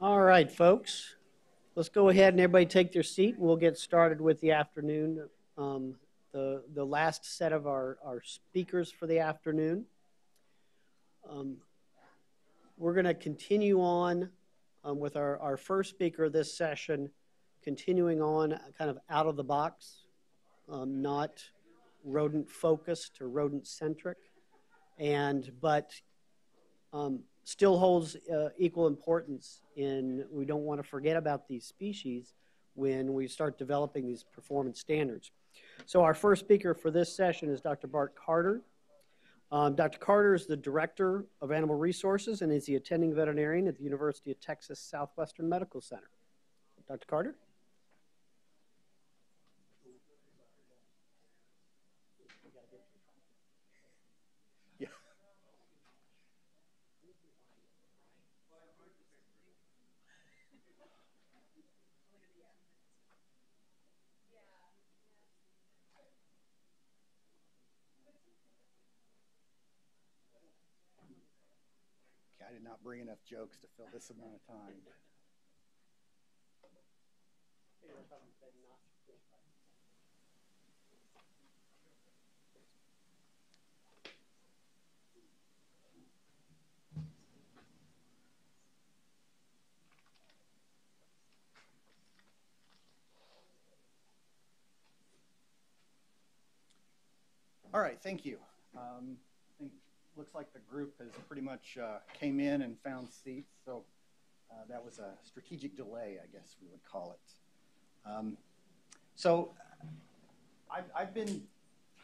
All right, folks. Let's go ahead and everybody take their seat. We'll get started with the afternoon. The last set of our speakers for the afternoon. We're going to continue on with our first speaker this session, continuing on kind of out of the box, not rodent focused or rodent centric, but still holds equal importance we don't want to forget about these species when we start developing these performance standards. So our first speaker for this session is Dr. Bart Carter. Dr. Carter is the Director of Animal Resources and is the attending veterinarian at the University of Texas Southwestern Medical Center. Dr. Carter? I did not bring enough jokes to fill this amount of time. All right, thank you. Looks like the group has pretty much came in and found seats, so that was a strategic delay, I guess we would call it. So I've been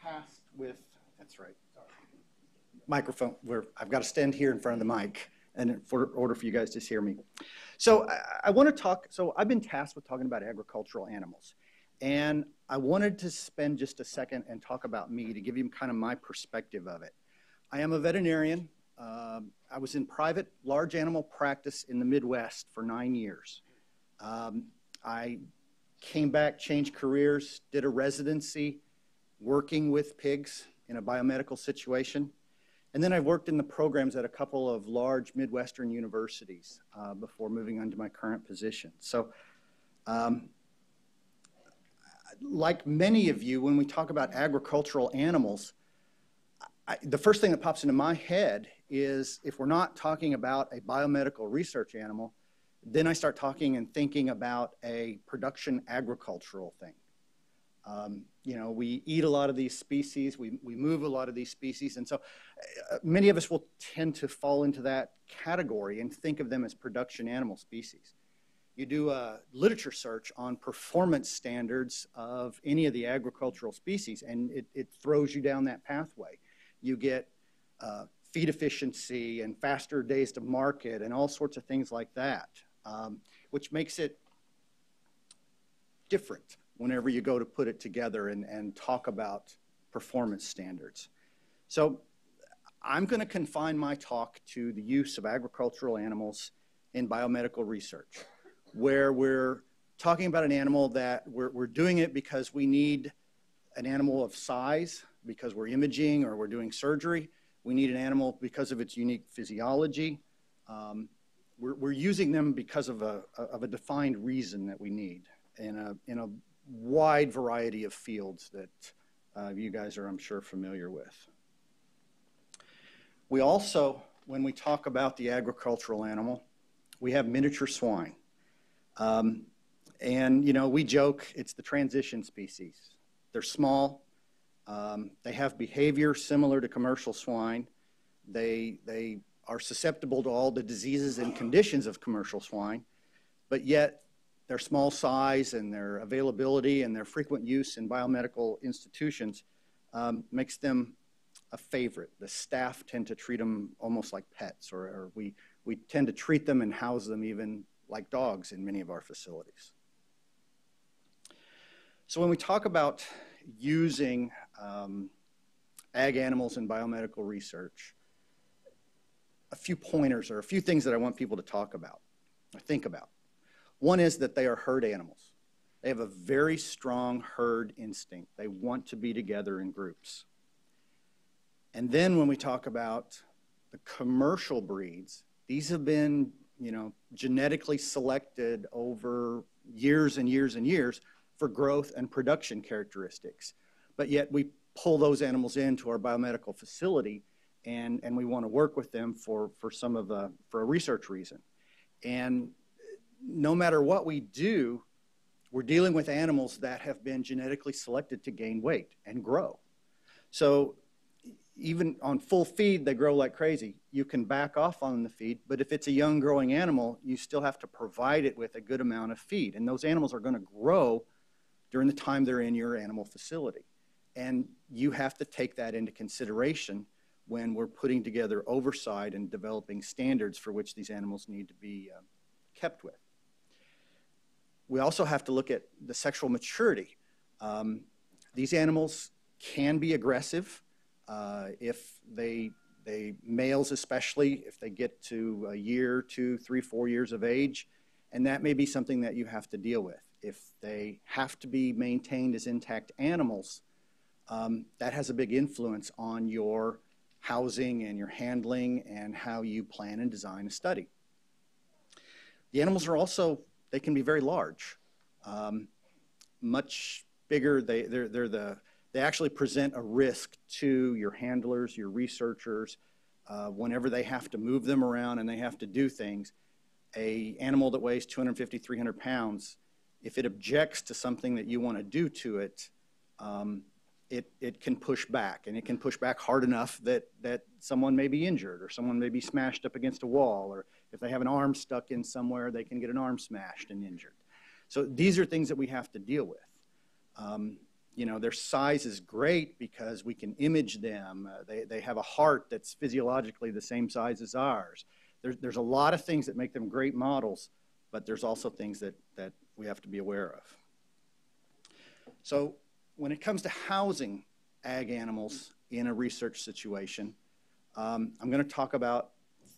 tasked with, that's right, sorry. Microphone, I've got to stand here in front of the mic in order for you guys to hear me. So I want to talk, so I've been tasked with talking about agricultural animals. And I wanted to spend just a second and talk about me to give you kind of my perspective of it. I am a veterinarian. I was in private large animal practice in the Midwest for 9 years. I came back, changed careers, did a residency working with pigs in a biomedical situation. And then I worked in the programs at a couple of large Midwestern universities before moving on to my current position. So like many of you, when we talk about agricultural animals, the first thing that pops into my head is if we're not talking about a biomedical research animal, then I start talking and thinking about a production agricultural thing. You know, we eat a lot of these species, we move a lot of these species, and so many of us will tend to fall into that category and think of them as production animal species. You do a literature search on performance standards of any of the agricultural species, and it throws you down that pathway. You get feed efficiency and faster days to market and all sorts of things like that, which makes it different whenever you go to put it together and talk about performance standards. So I'm going to confine my talk to the use of agricultural animals in biomedical research, where we're talking about an animal that we're doing it because we need an animal of size, because we're imaging or we're doing surgery. We need an animal because of its unique physiology. We're using them because of a defined reason that we need in a wide variety of fields that you guys are, I'm sure, familiar with. We also, when we talk about the agricultural animal, we have miniature swine. And, you know, we joke it's the transition species. They're small. They have behavior similar to commercial swine. They are susceptible to all the diseases and conditions of commercial swine, but yet their small size and their availability and their frequent use in biomedical institutions makes them a favorite. The staff tend to treat them almost like pets, or we tend to treat them and house them even like dogs in many of our facilities. So when we talk about using ag animals in biomedical research, a few pointers or a few things that I want people to talk about or think about. One is that they are herd animals. They have a very strong herd instinct. They want to be together in groups. And then when we talk about the commercial breeds, these have been, genetically selected over years and years and years for growth and production characteristics. But yet we pull those animals into our biomedical facility and we want to work with them for a research reason. And no matter what we do, we're dealing with animals that have been genetically selected to gain weight and grow. So even on full feed, they grow like crazy. You can back off on the feed, but if it's a young growing animal, you still have to provide it with a good amount of feed. And those animals are going to grow during the time they're in your animal facility. And you have to take that into consideration when we're putting together oversight and developing standards for which these animals need to be kept with. We also have to look at the sexual maturity. These animals can be aggressive if males especially, if they get to a year, 2, 3, 4 years of age, and that may be something that you have to deal with. If they have to be maintained as intact animals, that has a big influence on your housing and your handling and how you plan and design a study. The animals are also, they can be very large, much bigger. They actually present a risk to your handlers, your researchers, whenever they have to move them around and they have to do things. An animal that weighs 250, 300 pounds, if it objects to something that you want to do to it, it can push back, and it can push back hard enough that someone may be injured or someone may be smashed up against a wall, or if they have an arm stuck in somewhere, they can get an arm smashed and injured. So these are things that we have to deal with. Their size is great because we can image them. They have a heart that's physiologically the same size as ours. There's a lot of things that make them great models, but there's also things that we have to be aware of. So when it comes to housing ag animals in a research situation, I'm going to talk about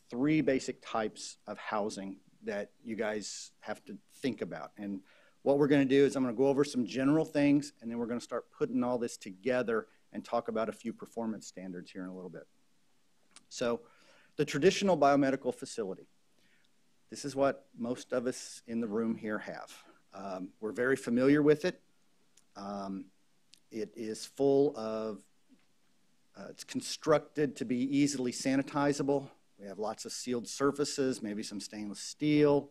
3 basic types of housing that you guys have to think about. And what we're going to do is I'm going to go over some general things, and then we're going to start putting all this together and talk about a few performance standards here in a little bit. So the traditional biomedical facility. This is what most of us in the room here have. We're very familiar with it. It is full of, it's constructed to be easily sanitizable. We have lots of sealed surfaces, maybe some stainless steel.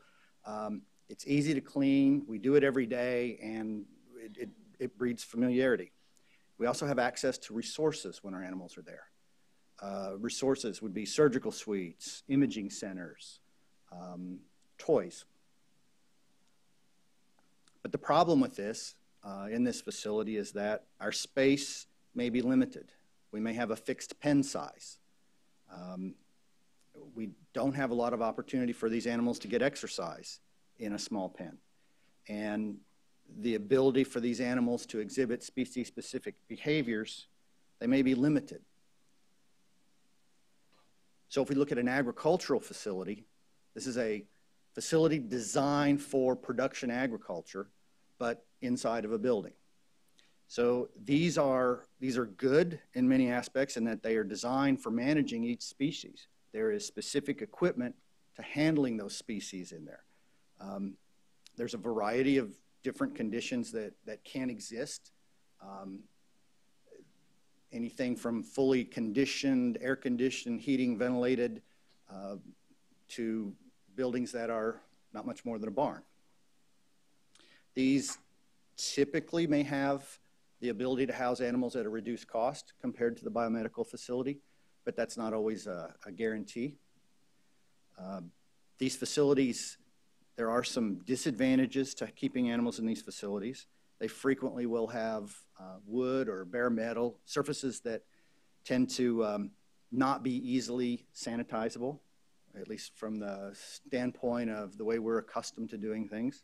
It's easy to clean. We do it every day, and it breeds familiarity. We also have access to resources when our animals are there. Resources would be surgical suites, imaging centers, toys. But the problem with this, in this facility, is that our space may be limited. We may have a fixed pen size. We don't have a lot of opportunity for these animals to get exercise in a small pen. And the ability for these animals to exhibit species-specific behaviors, they may be limited. So if we look at an agricultural facility, this is a facility designed for production agriculture, but inside of a building. So these are good in many aspects in that they are designed for managing each species. There is specific equipment to handling those species in there. There's a variety of different conditions that can exist. Anything from fully conditioned, air-conditioned, heating, ventilated, to buildings that are not much more than a barn. These typically may have the ability to house animals at a reduced cost compared to the biomedical facility, but that's not always a guarantee. These facilities, there are some disadvantages to keeping animals in these facilities. They frequently will have wood or bare metal surfaces that tend to not be easily sanitizable, at least from the standpoint of the way we're accustomed to doing things.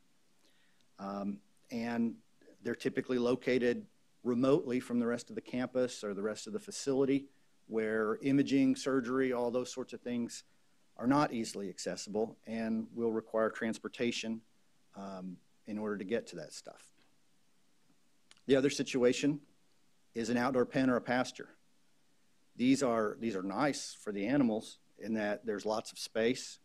And they're typically located remotely from the rest of the campus or the rest of the facility, where imaging, surgery, all those sorts of things are not easily accessible and will require transportation in order to get to that stuff. The other situation is an outdoor pen or a pasture. These are nice for the animals in that there's lots of space.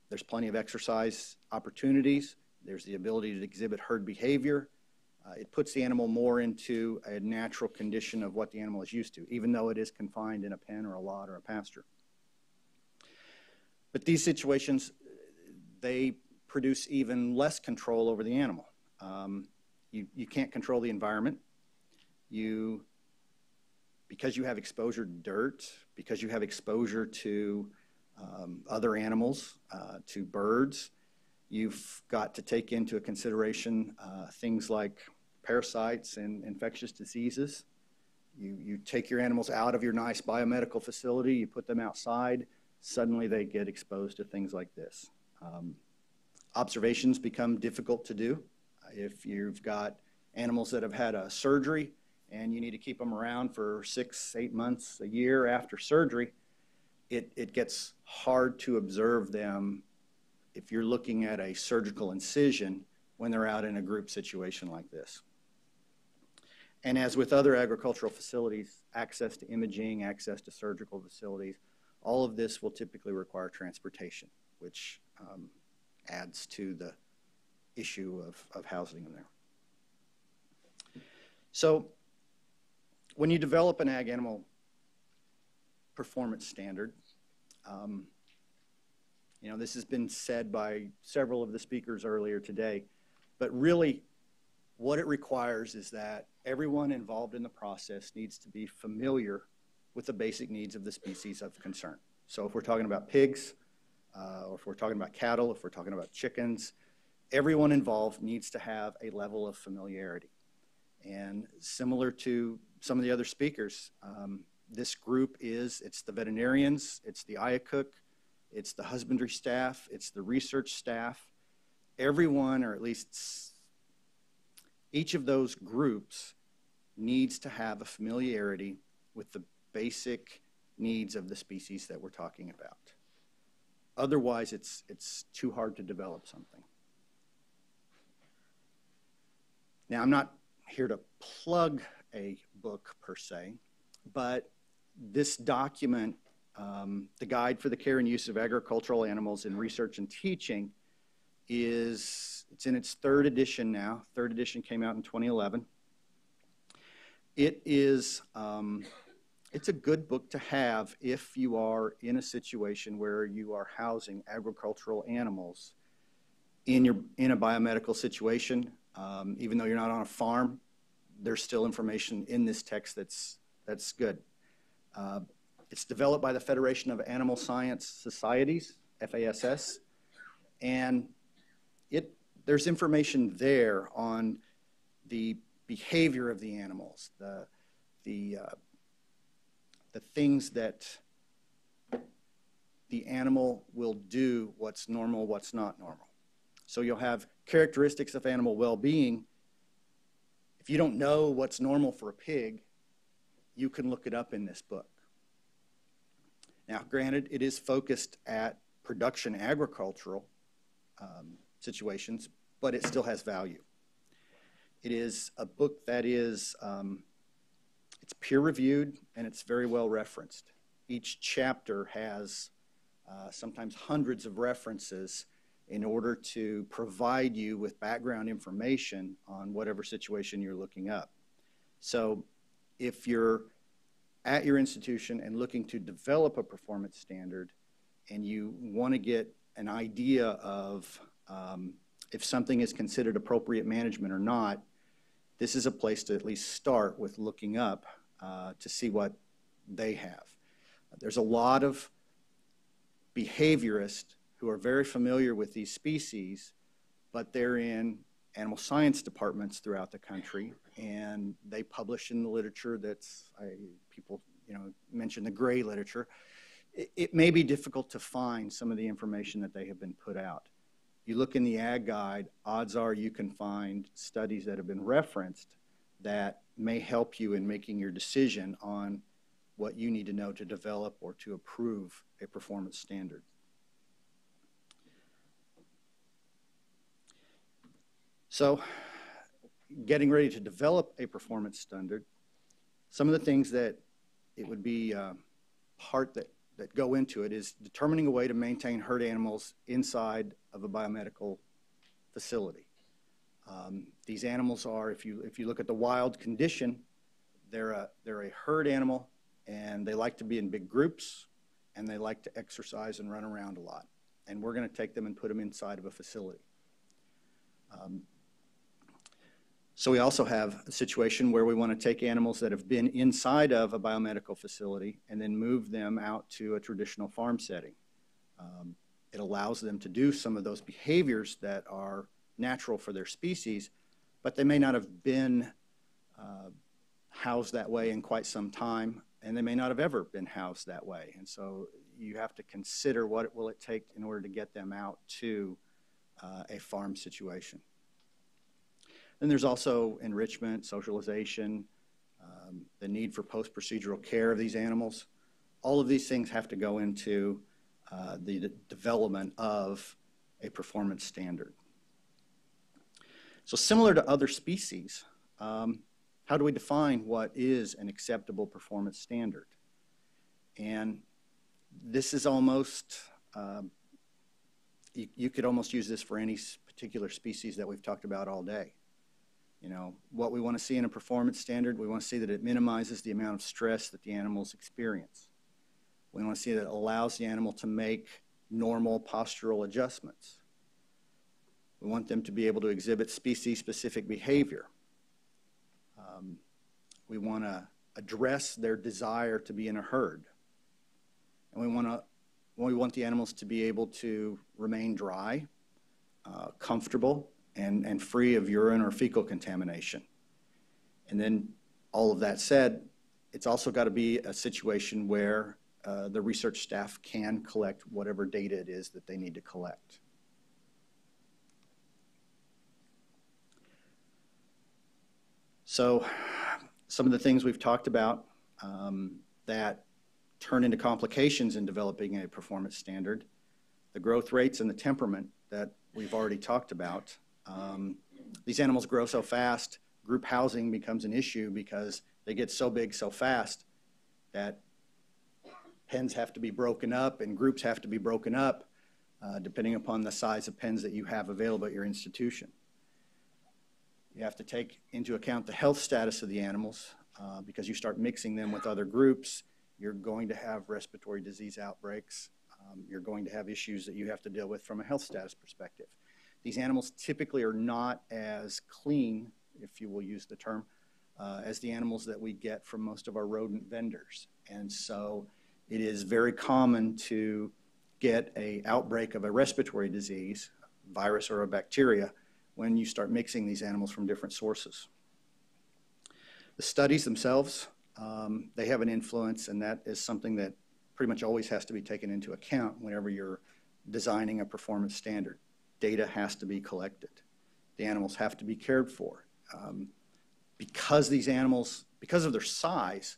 There's plenty of exercise opportunities. There's the ability to exhibit herd behavior. It puts the animal more into a natural condition of what the animal is used to, even though it is confined in a pen or a lot or a pasture. But these situations, they produce even less control over the animal. You can't control the environment. Because you have exposure to dirt, because you have exposure to other animals, to birds, you've got to take into consideration things like parasites and infectious diseases. You take your animals out of your nice biomedical facility, you put them outside, suddenly they get exposed to things like this. Observations become difficult to do. If you've got animals that have had a surgery and you need to keep them around for 6, 8 months, a year after surgery, it gets hard to observe them if you're looking at a surgical incision when they're out in a group situation like this. And as with other agricultural facilities, access to imaging, access to surgical facilities, all of this will typically require transportation, which adds to the issue of housing them there. So when you develop an ag animal performance standard, this has been said by several of the speakers earlier today, but really what it requires is that everyone involved in the process needs to be familiar with the basic needs of the species of concern. So if we're talking about pigs, or if we're talking about cattle, if we're talking about chickens, everyone involved needs to have a level of familiarity. And similar to some of the other speakers, this group it's the veterinarians, it's the IACUC, it's the husbandry staff, it's the research staff. Everyone, or at least each of those groups, needs to have a familiarity with the basic needs of the species that we're talking about. Otherwise, it's too hard to develop something. Now, I'm not here to plug a book per se, but this document, the Guide for the Care and Use of Agricultural Animals in Research and Teaching, it's in its 3rd edition now. 3rd edition came out in 2011. It's a good book to have if you are in a situation where you are housing agricultural animals in a biomedical situation. Even though you're not on a farm, there's still information in this text that's good. It's developed by the Federation of Animal Science Societies, FASS, and there's information there on the behavior of the animals, the things that the animal will do, what's normal, what's not normal. So you'll have characteristics of animal well-being. If you don't know what's normal for a pig, you can look it up in this book. Now, granted, it is focused at production agricultural situations, but it still has value. It is a book that is, it's peer-reviewed and it's very well referenced. Each chapter has sometimes hundreds of references in order to provide you with background information on whatever situation you're looking up. So if you're at your institution and looking to develop a performance standard and you want to get an idea of if something is considered appropriate management or not, this is a place to at least start with looking up to see what they have. There's a lot of behaviorists who are very familiar with these species, but they're in animal science departments throughout the country, and they publish in the literature people mention the gray literature. It may be difficult to find some of the information that they have been put out. You look in the Ag Guide, odds are you can find studies that have been referenced that may help you in making your decision on what you need to know to develop or to approve a performance standard. So, getting ready to develop a performance standard, some of the things that it would be part that that go into it is determining a way to maintain herd animals inside of a biomedical facility. These animals are, if you look at the wild condition, they're a herd animal, and they like to be in big groups, and they like to exercise and run around a lot. And we're going to take them and put them inside of a facility. So we also have a situation where we want to take animals that have been inside of a biomedical facility and then move them out to a traditional farm setting. It allows them to do some of those behaviors that are natural for their species, but they may not have been housed that way in quite some time, and they may not have ever been housed that way. And so you have to consider what will it take in order to get them out to a farm situation. Then there's also enrichment, socialization, the need for post-procedural care of these animals. All of these things have to go into the development of a performance standard. So similar to other species, how do we define what is an acceptable performance standard? And this is almost, you could almost use this for any particular species that we've talked about all day. You know, what we want to see in a performance standard, we want to see that it minimizes the amount of stress that the animals experience. We want to see that it allows the animal to make normal postural adjustments. We want them to be able to exhibit species-specific behavior. We want to address their desire to be in a herd. And we want the animals to be able to remain dry, comfortable, and free of urine or fecal contamination. And then all of that said, it's also got to be a situation where the research staff can collect whatever data it is that they need to collect. So some of the things we've talked about that turn into complications in developing a performance standard, the growth rates and the temperament that we've already talked about. These animals grow so fast, group housing becomes an issue because they get so big so fast that pens have to be broken up and groups have to be broken up depending upon the size of pens that you have available at your institution. You have to take into account the health status of the animals because you start mixing them with other groups, you're going to have respiratory disease outbreaks. You're going to have issues that you have to deal with from a health status perspective. These animals typically are not as clean, if you will use the term, as the animals that we get from most of our rodent vendors. And so it is very common to get an outbreak of a respiratory disease, virus or a bacteria, when you start mixing these animals from different sources. The studies themselves, they have an influence, and that is something that pretty much always has to be taken into account whenever you're designing a performance standard. Data has to be collected. The animals have to be cared for. Because these animals, because of their size,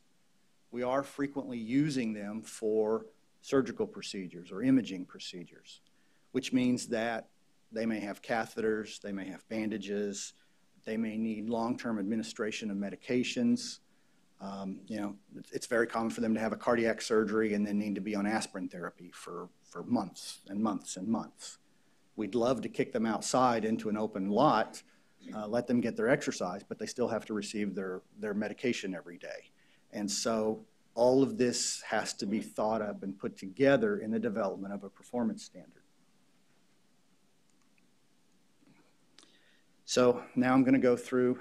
we are frequently using them for surgical procedures or imaging procedures, which means that they may have catheters, they may have bandages, they may need long-term administration of medications. You know, it's very common for them to have a cardiac surgery and then need to be on aspirin therapy for months and months and months. We'd love to kick them outside into an open lot, let them get their exercise, but they still have to receive their medication every day. And so all of this has to be thought up and put together in the development of a performance standard. So now I'm going to go through,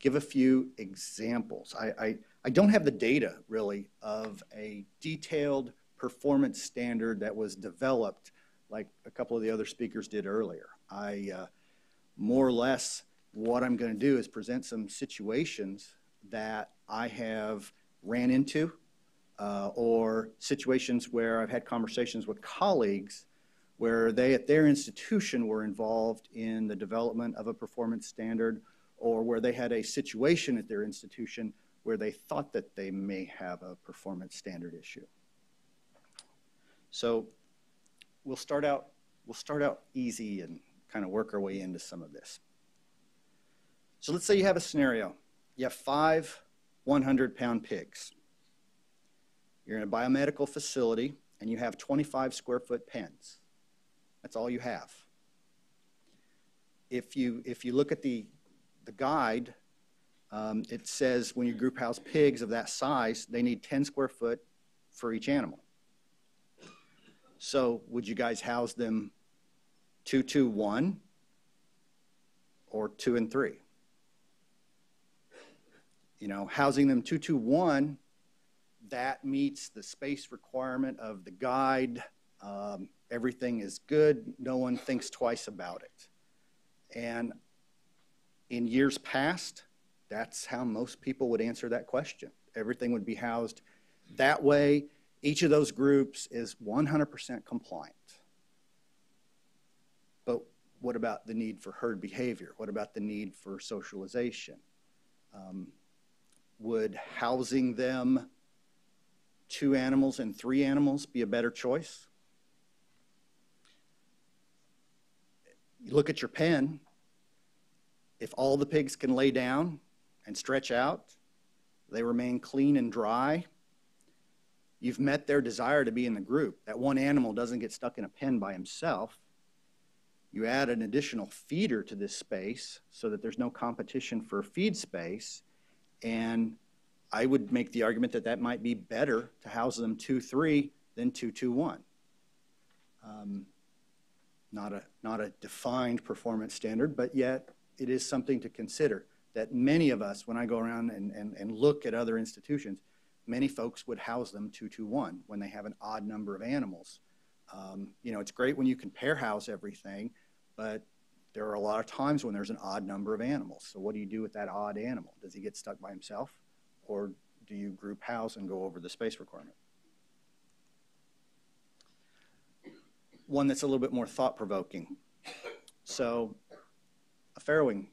give a few examples. I don't have the data, really, of a detailed performance standard that was developed like a couple of the other speakers did earlier. More or less, what I'm going to do is present some situations that I have ran into or situations where I've had conversations with colleagues where they at their institution were involved in the development of a performance standard, or where they had a situation at their institution where they thought that they may have a performance standard issue. So we'll start out easy and kind of work our way into some of this. So let's say you have a scenario. You have 5 100-pound pigs. You're in a biomedical facility and you have 25 square foot pens. That's all you have. If you look at the guide, it says when you group house pigs of that size, they need 10 square foot for each animal. So would you guys house them 2, 2, 1 or 2 and 3? You know, housing them 2, 2, 1, that meets the space requirement of the guide. Everything is good. No one thinks twice about it. And in years past, that's how most people would answer that question. Everything would be housed that way. Each of those groups is 100% compliant. But what about the need for herd behavior? What about the need for socialization? Would housing them 2 animals and 3 animals be a better choice? You look at your pen. If all the pigs can lay down and stretch out, they remain clean and dry, you've met their desire to be in the group. That one animal doesn't get stuck in a pen by himself. You add an additional feeder to this space so that there's no competition for feed space. And I would make the argument that that might be better to house them 2, 3 than 2, 2, 1. Not a defined performance standard, but yet it is something to consider that many of us, when I go around and look at other institutions, many folks would house them 2, 2, 1 when they have an odd number of animals. You know, it's great when you can pair house everything, but there are a lot of times when there's an odd number of animals. So what do you do with that odd animal? Does he get stuck by himself, or do you group house and go over the space requirement? One that's a little bit more thought-provoking. So a farrowing,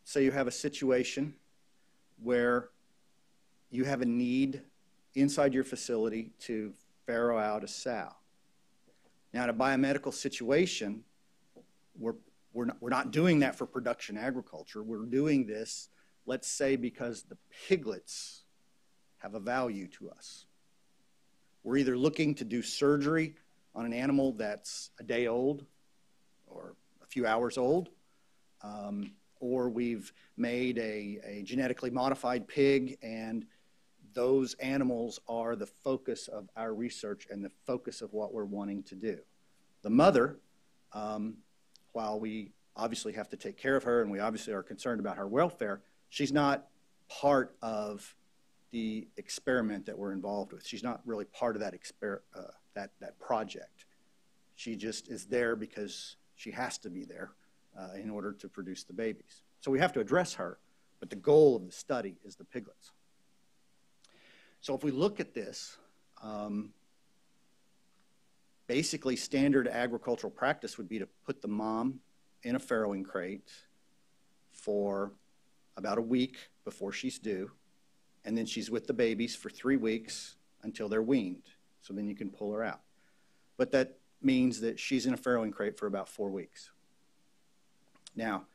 say you have a situation where you have a need inside your facility to farrow out a sow. Now, in a biomedical situation, we're not doing that for production agriculture. We're doing this, let's say, because the piglets have a value to us. We're either looking to do surgery on an animal that's a day old or a few hours old, or we've made a genetically modified pig, and those animals are the focus of our research and the focus of what we're wanting to do. The mother, while we obviously have to take care of her and we obviously are concerned about her welfare, she's not part of the experiment that we're involved with. She's not really part of that that project. She just is there because she has to be there in order to produce the babies. So we have to address her, but the goal of the study is the piglets. So if we look at this, basically standard agricultural practice would be to put the mom in a farrowing crate for about a week before she's due, and then she's with the babies for 3 weeks until they're weaned. So then you can pull her out. But that means that she's in a farrowing crate for about 4 weeks. Now,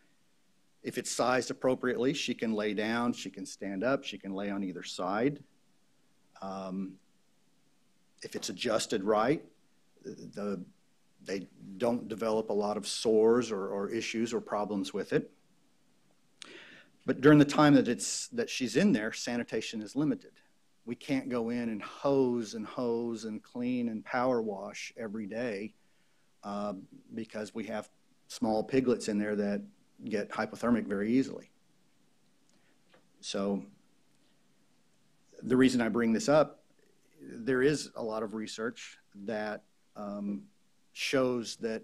if it's sized appropriately, she can lay down, she can stand up, she can lay on either side. If it's adjusted right, they don't develop a lot of sores or issues or problems with it. But during the time that she's in there, sanitation is limited. We can't go in and hose and clean and power wash every day because we have small piglets in there that get hypothermic very easily. So the reason I bring this up, there is a lot of research that shows that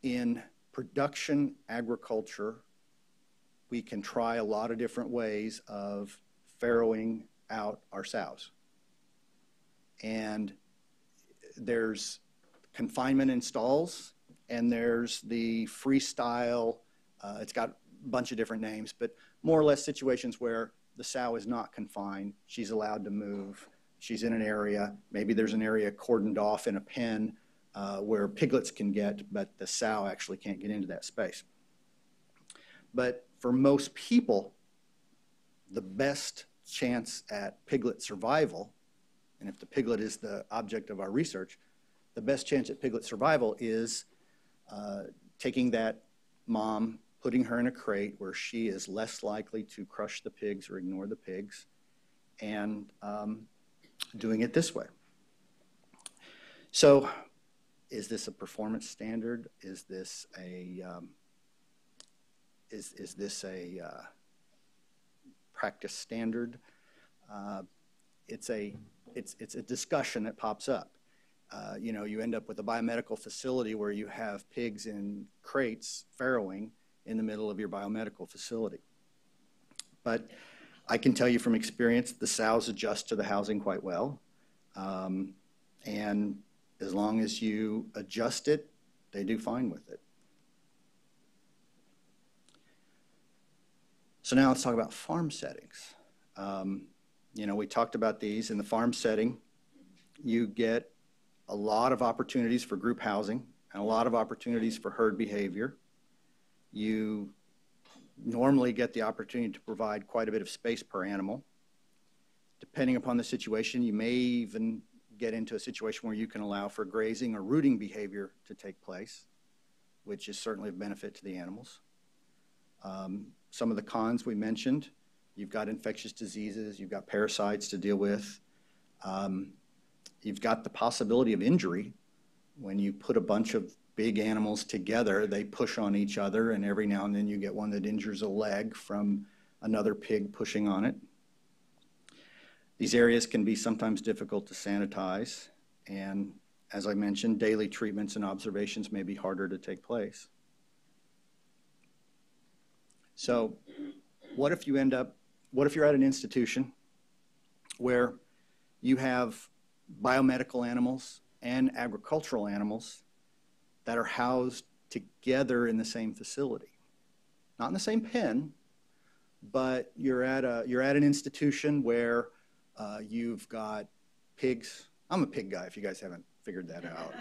in production agriculture, we can try a lot of different ways of farrowing out our sows. And there's confinement in stalls, and there's the freestyle, it's got a bunch of different names, but more or less situations where the sow is not confined, she's allowed to move, she's in an area, maybe there's an area cordoned off in a pen where piglets can get, but the sow actually can't get into that space. But for most people, the best chance at piglet survival, and if the piglet is the object of our research, the best chance at piglet survival is taking that mom, putting her in a crate where she is less likely to crush the pigs or ignore the pigs, and doing it this way. So is this a performance standard? Is this a practice standard? It's a discussion that pops up. You know, you end up with a biomedical facility where you have pigs in crates farrowing in the middle of your biomedical facility. But I can tell you from experience, the sows adjust to the housing quite well. And as long as you adjust it, they do fine with it. So now let's talk about farm settings. You know, we talked about these. In the farm setting, you get a lot of opportunities for group housing and a lot of opportunities for herd behavior. You normally get the opportunity to provide quite a bit of space per animal. Depending upon the situation, you may even get into a situation where you can allow for grazing or rooting behavior to take place, which is certainly of benefit to the animals. Some of the cons we mentioned, you've got infectious diseases, you've got parasites to deal with. You've got the possibility of injury. When you put a bunch of big animals together, they push on each other, and every now and then you get one that injures a leg from another pig pushing on it. These areas can be sometimes difficult to sanitize, and as I mentioned, daily treatments and observations may be harder to take place. So what if you're at an institution where you have biomedical animals and agricultural animals that are housed together in the same facility? Not in the same pen, but you're at an institution where you've got pigs. I'm a pig guy if you guys haven't figured that out.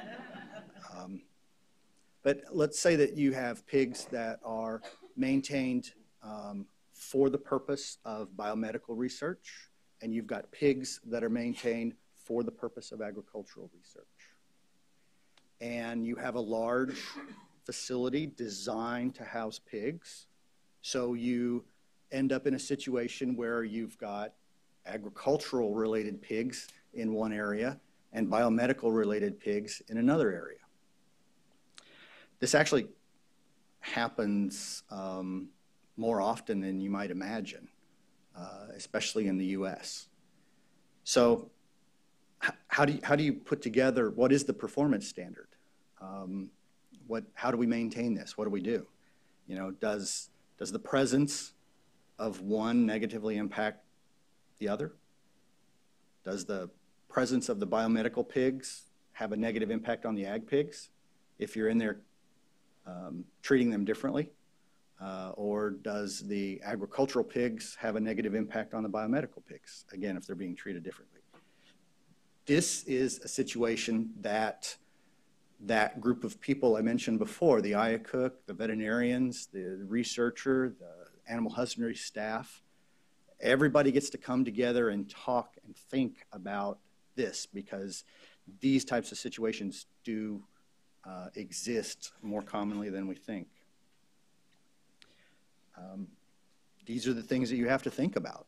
But let's say that you have pigs that are maintained for the purpose of biomedical research, and you've got pigs that are maintained for the purpose of agricultural research. And you have a large facility designed to house pigs, so you end up in a situation where you've got agricultural related pigs in one area and biomedical related pigs in another area. This actually happens more often than you might imagine, especially in the US. So how do you put together, what is the performance standard? How do we maintain this? What do we do? You know, does the presence of one negatively impact the other? Does the presence of the biomedical pigs have a negative impact on the ag pigs if you're in there treating them differently? Or does the agricultural pigs have a negative impact on the biomedical pigs, again, if they're being treated differently? This is a situation that group of people I mentioned before, the AAALAC, the veterinarians, the researcher, the animal husbandry staff, everybody gets to come together and talk and think about this, because these types of situations do exist more commonly than we think. These are the things that you have to think about.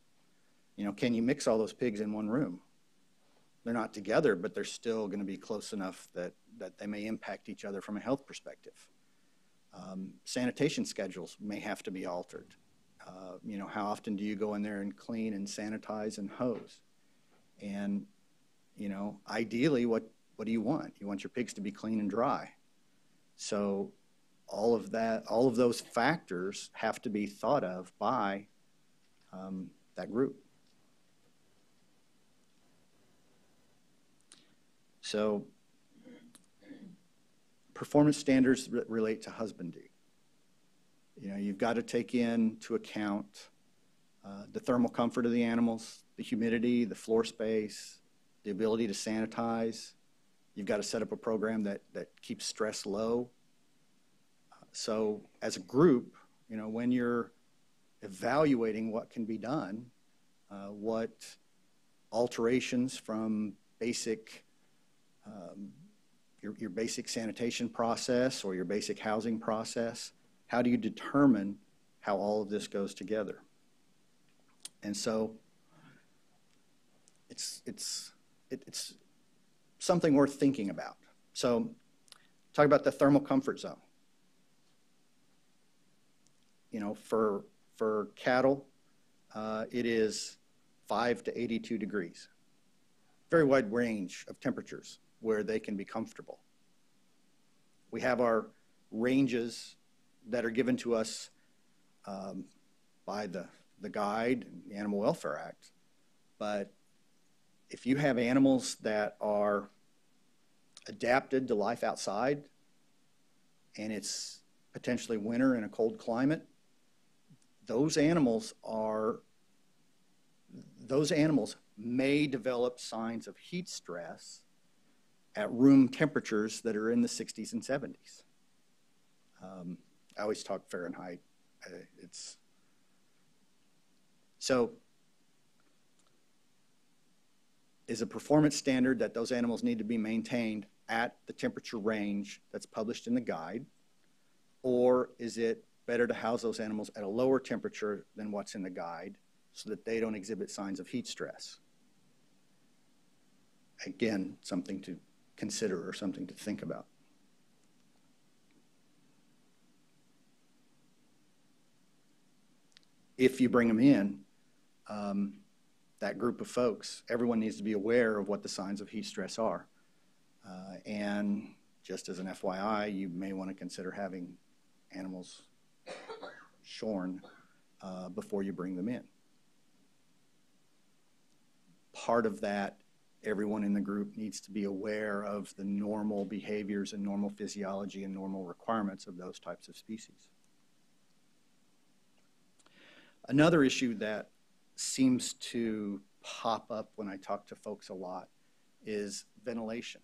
You know, can you mix all those pigs in one room? They're not together, but they're still going to be close enough that they may impact each other from a health perspective. Sanitation schedules may have to be altered. You know, how often do you go in there and clean and sanitize and hose? And, you know, ideally, what do you want? You want your pigs to be clean and dry. So all of those factors have to be thought of by that group. So performance standards relate to husbandry. You know, you've got to take into account the thermal comfort of the animals, the humidity, the floor space, the ability to sanitize. You've got to set up a program that keeps stress low. So as a group, you know, when you're evaluating what can be done, what alterations from basic, your basic sanitation process or your basic housing process, how do you determine how all of this goes together? And so it's something worth thinking about. So talk about the thermal comfort zone. You know, for cattle, it is 5 to 82 degrees. Very wide range of temperatures where they can be comfortable. We have our ranges that are given to us by the guide, the Animal Welfare Act. But if you have animals that are adapted to life outside and it's potentially winter in a cold climate, those animals may develop signs of heat stress at room temperatures that are in the 60s and 70s. I always talk Fahrenheit. So is a performance standard that those animals need to be maintained at the temperature range that's published in the guide, or is it better to house those animals at a lower temperature than what's in the guide so that they don't exhibit signs of heat stress? Again, something to consider or something to think about. If you bring them in, that group of folks, everyone needs to be aware of what the signs of heat stress are. And just as an FYI, you may want to consider having animals shorn before you bring them in. Part of that, everyone in the group needs to be aware of the normal behaviors and normal physiology and normal requirements of those types of species. Another issue that seems to pop up when I talk to folks a lot is ventilation.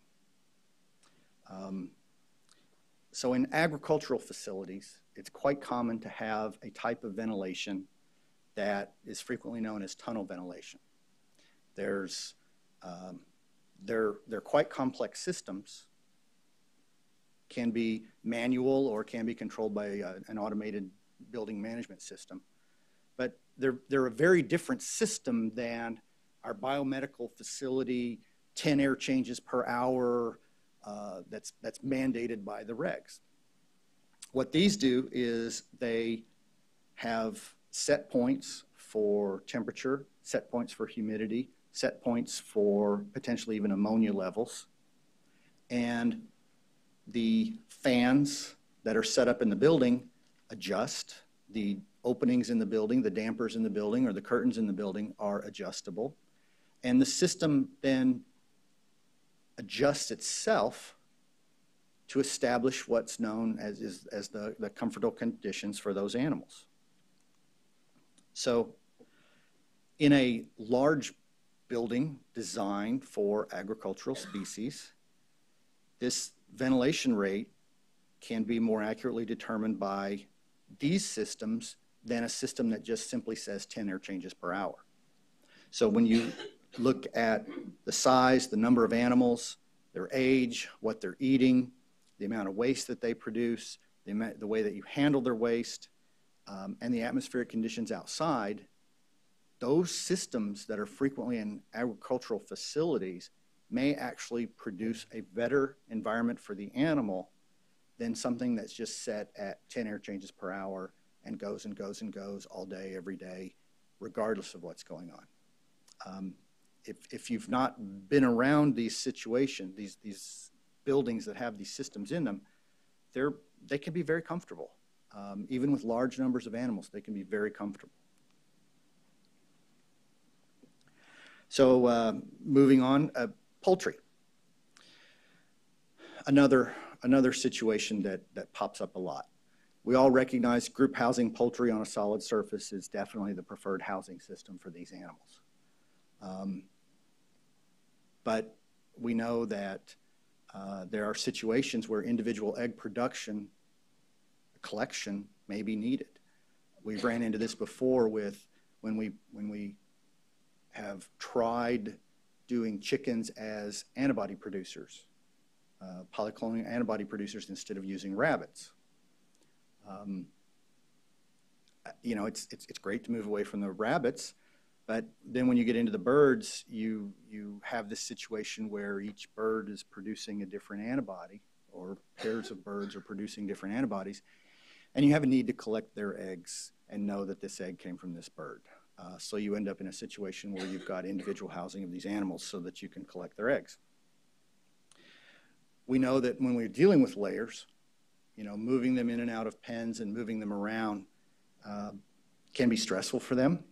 So in agricultural facilities, it's quite common to have a type of ventilation that is frequently known as tunnel ventilation. They're quite complex systems, can be manual or can be controlled by an automated building management system. But they're a very different system than our biomedical facility 10 air changes per hour that's mandated by the regs. What these do is they have set points for temperature, set points for humidity, set points for potentially even ammonia levels. And the fans that are set up in the building adjust. The openings in the building, the dampers in the building, or the curtains in the building are adjustable. And the system then adjusts itself to establish what's known as the comfortable conditions for those animals. So in a large building designed for agricultural species, this ventilation rate can be more accurately determined by these systems than a system that just simply says 10 air changes per hour. So when you look at the size, the number of animals, their age, what they're eating, the amount of waste that they produce, the way that you handle their waste, and the atmospheric conditions outside, those systems that are frequently in agricultural facilities may actually produce a better environment for the animal than something that's just set at 10 air changes per hour and goes and goes and goes all day, every day, regardless of what's going on. If you've not been around these situations, these buildings that have these systems in them, they can be very comfortable. Even with large numbers of animals, they can be very comfortable. So moving on, poultry. Another situation that pops up a lot. We all recognize group housing poultry on a solid surface is definitely the preferred housing system for these animals. But we know that there are situations where individual egg production collection may be needed. We've ran into this before with when we have tried doing chickens as antibody producers, polyclonal antibody producers instead of using rabbits. You know, it's great to move away from the rabbits, but then when you get into the birds, you have this situation where each bird is producing a different antibody, or pairs of birds are producing different antibodies, and you have a need to collect their eggs and know that this egg came from this bird. So you end up in a situation where you've got individual housing of these animals so that you can collect their eggs. We know that when we're dealing with layers, you know, moving them in and out of pens and moving them around can be stressful for them.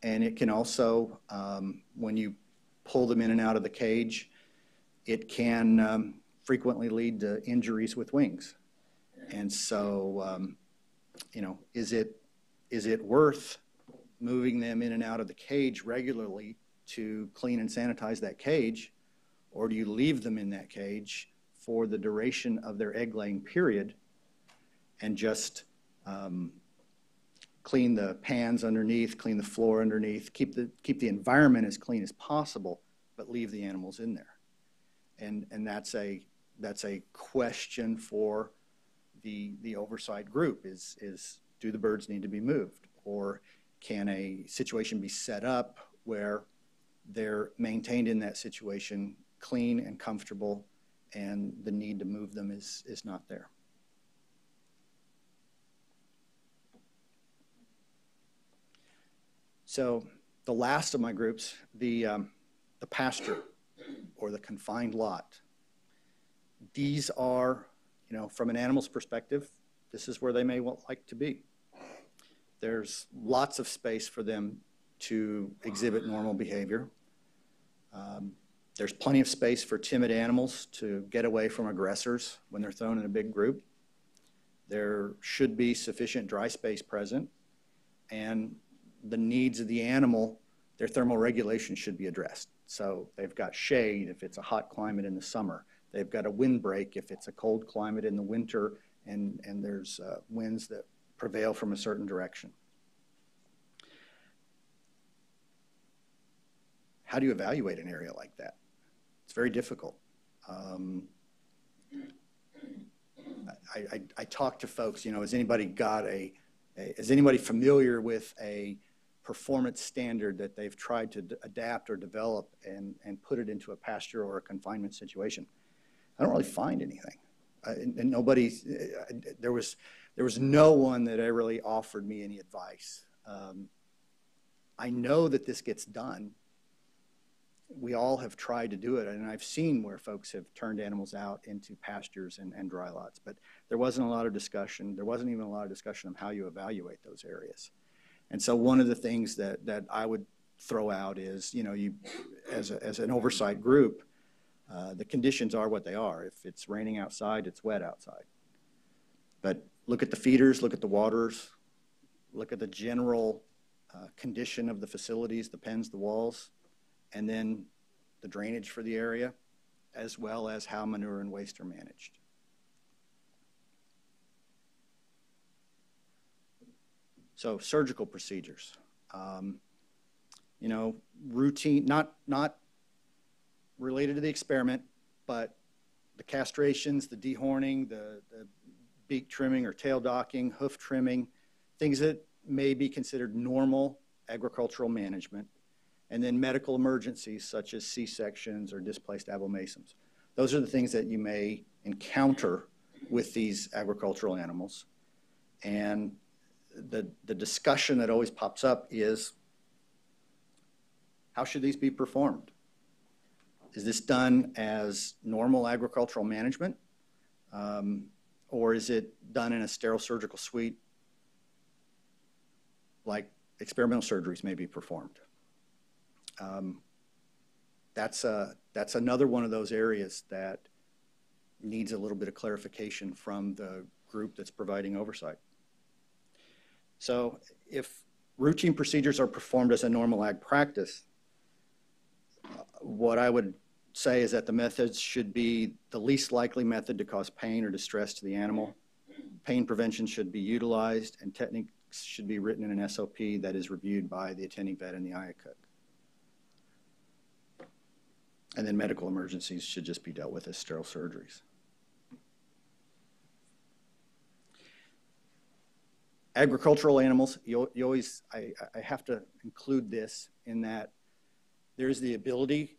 And it can also, when you pull them in and out of the cage, it can frequently lead to injuries with wings. And so, you know, is it worth moving them in and out of the cage regularly to clean and sanitize that cage, or do you leave them in that cage for the duration of their egg-laying period and just clean the pans underneath, clean the floor underneath, keep the environment as clean as possible, but leave the animals in there? And that's a question for the oversight group is do the birds need to be moved, or can a situation be set up where they're maintained in that situation, clean and comfortable, and the need to move them is not there? So the last of my groups, the pasture or the confined lot. These are, you know, from an animal's perspective, this is where they may like to be. There's lots of space for them to exhibit normal behavior. There's plenty of space for timid animals to get away from aggressors when they're thrown in a big group. There should be sufficient dry space present, and the needs of the animal, their thermal regulation should be addressed. So they've got shade if it's a hot climate in the summer. They've got a windbreak if it's a cold climate in the winter and there's winds that prevail from a certain direction. How do you evaluate an area like that? It's very difficult. I talk to folks, you know, has anybody familiar with a performance standard that they've tried to adapt or develop and put it into a pasture or a confinement situation? I don't really find anything. And nobody, there was no one that ever really offered me any advice. I know that this gets done. We all have tried to do it, and I've seen where folks have turned animals out into pastures and dry lots, but there wasn't a lot of discussion. There wasn't even a lot of discussion on how you evaluate those areas. And so one of the things that I would throw out is, you know, you as an oversight group, the conditions are what they are. If it's raining outside, it's wet outside. But look at the feeders, look at the waters, look at the general condition of the facilities, the pens, the walls, and then the drainage for the area, as well as how manure and waste are managed. So surgical procedures, you know, routine, not related to the experiment, but the castrations, the dehorning, the beak trimming or tail docking, hoof trimming, things that may be considered normal agricultural management, and then medical emergencies such as C-sections or displaced abomasums. Those are the things that you may encounter with these agricultural animals. And the discussion that always pops up is, how should these be performed? Is this done as normal agricultural management? Or is it done in a sterile surgical suite like experimental surgeries may be performed? That's another one of those areas that needs a little bit of clarification from the group that's providing oversight. So if routine procedures are performed as a normal ag practice, what I would say is that the methods should be the least likely method to cause pain or distress to the animal. Pain prevention should be utilized, and techniques should be written in an SOP that is reviewed by the attending vet and the IACUC. And then medical emergencies should just be dealt with as sterile surgeries. Agricultural animals, you always, I have to include this in that there's the ability,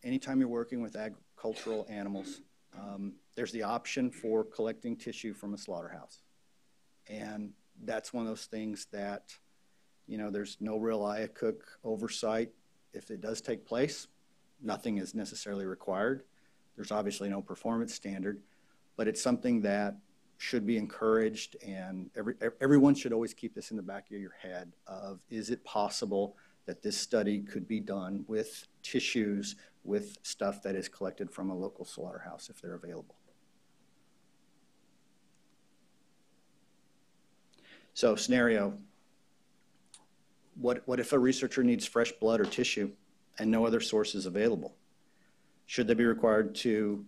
anytime you're working with agricultural animals, there's the option for collecting tissue from a slaughterhouse. And that's one of those things that, you know, there's no real AAALAC oversight. If it does take place, nothing is necessarily required. There's obviously no performance standard, but it's something that should be encouraged, and everyone should always keep this in the back of your head of, is it possible that this study could be done with tissues, with stuff that is collected from a local slaughterhouse if they're available. So scenario, what if a researcher needs fresh blood or tissue and no other source is available? Should they be required to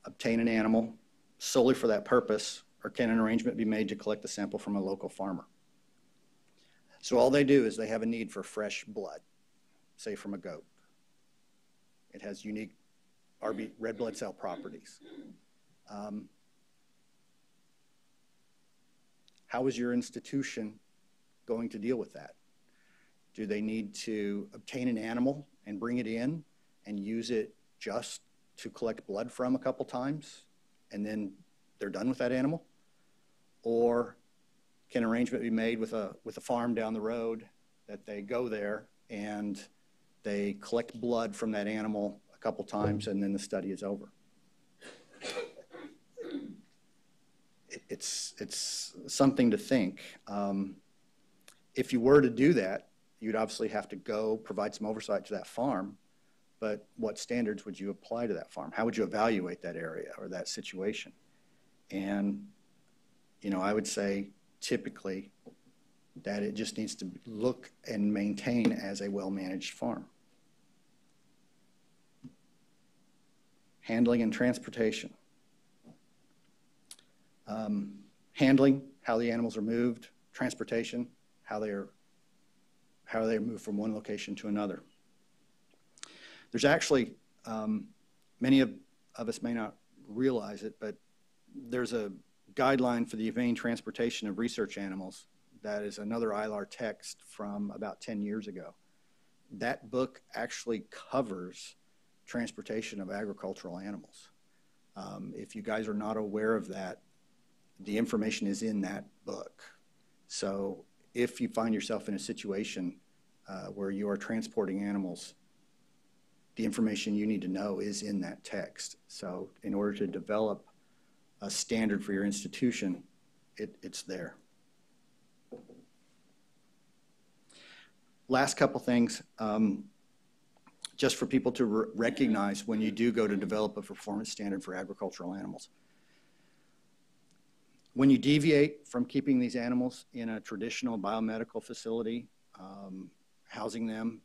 obtain an animal solely for that purpose, or can an arrangement be made to collect the sample from a local farmer? So all they do is they have a need for fresh blood, say from a goat. It has unique red blood cell properties. How is your institution going to deal with that? Do they need to obtain an animal and bring it in and use it just to collect blood from a couple times and then they're done with that animal? Or can arrangement be made with a farm down the road that they go there and they collect blood from that animal a couple times and then the study is over? It's something to think. If you were to do that, you'd obviously have to go provide some oversight to that farm, but what standards would you apply to that farm? How would you evaluate that area or that situation? And, you know, I would say typically that it just needs to look and maintain as a well-managed farm. Handling and transportation. Handling, how the animals are moved. Transportation, how they are moved from one location to another. There's actually, many of us may not realize it, but there's a guideline for the humane transportation of research animals that is another ILAR text from about 10 years ago. That book actually covers transportation of agricultural animals. If you guys are not aware of that, the information is in that book. So if you find yourself in a situation where you are transporting animals, the information you need to know is in that text. So in order to develop a standard for your institution, it's there. Last couple things, just for people to recognize when you do go to develop a performance standard for agricultural animals. When you deviate from keeping these animals in a traditional biomedical facility, housing them,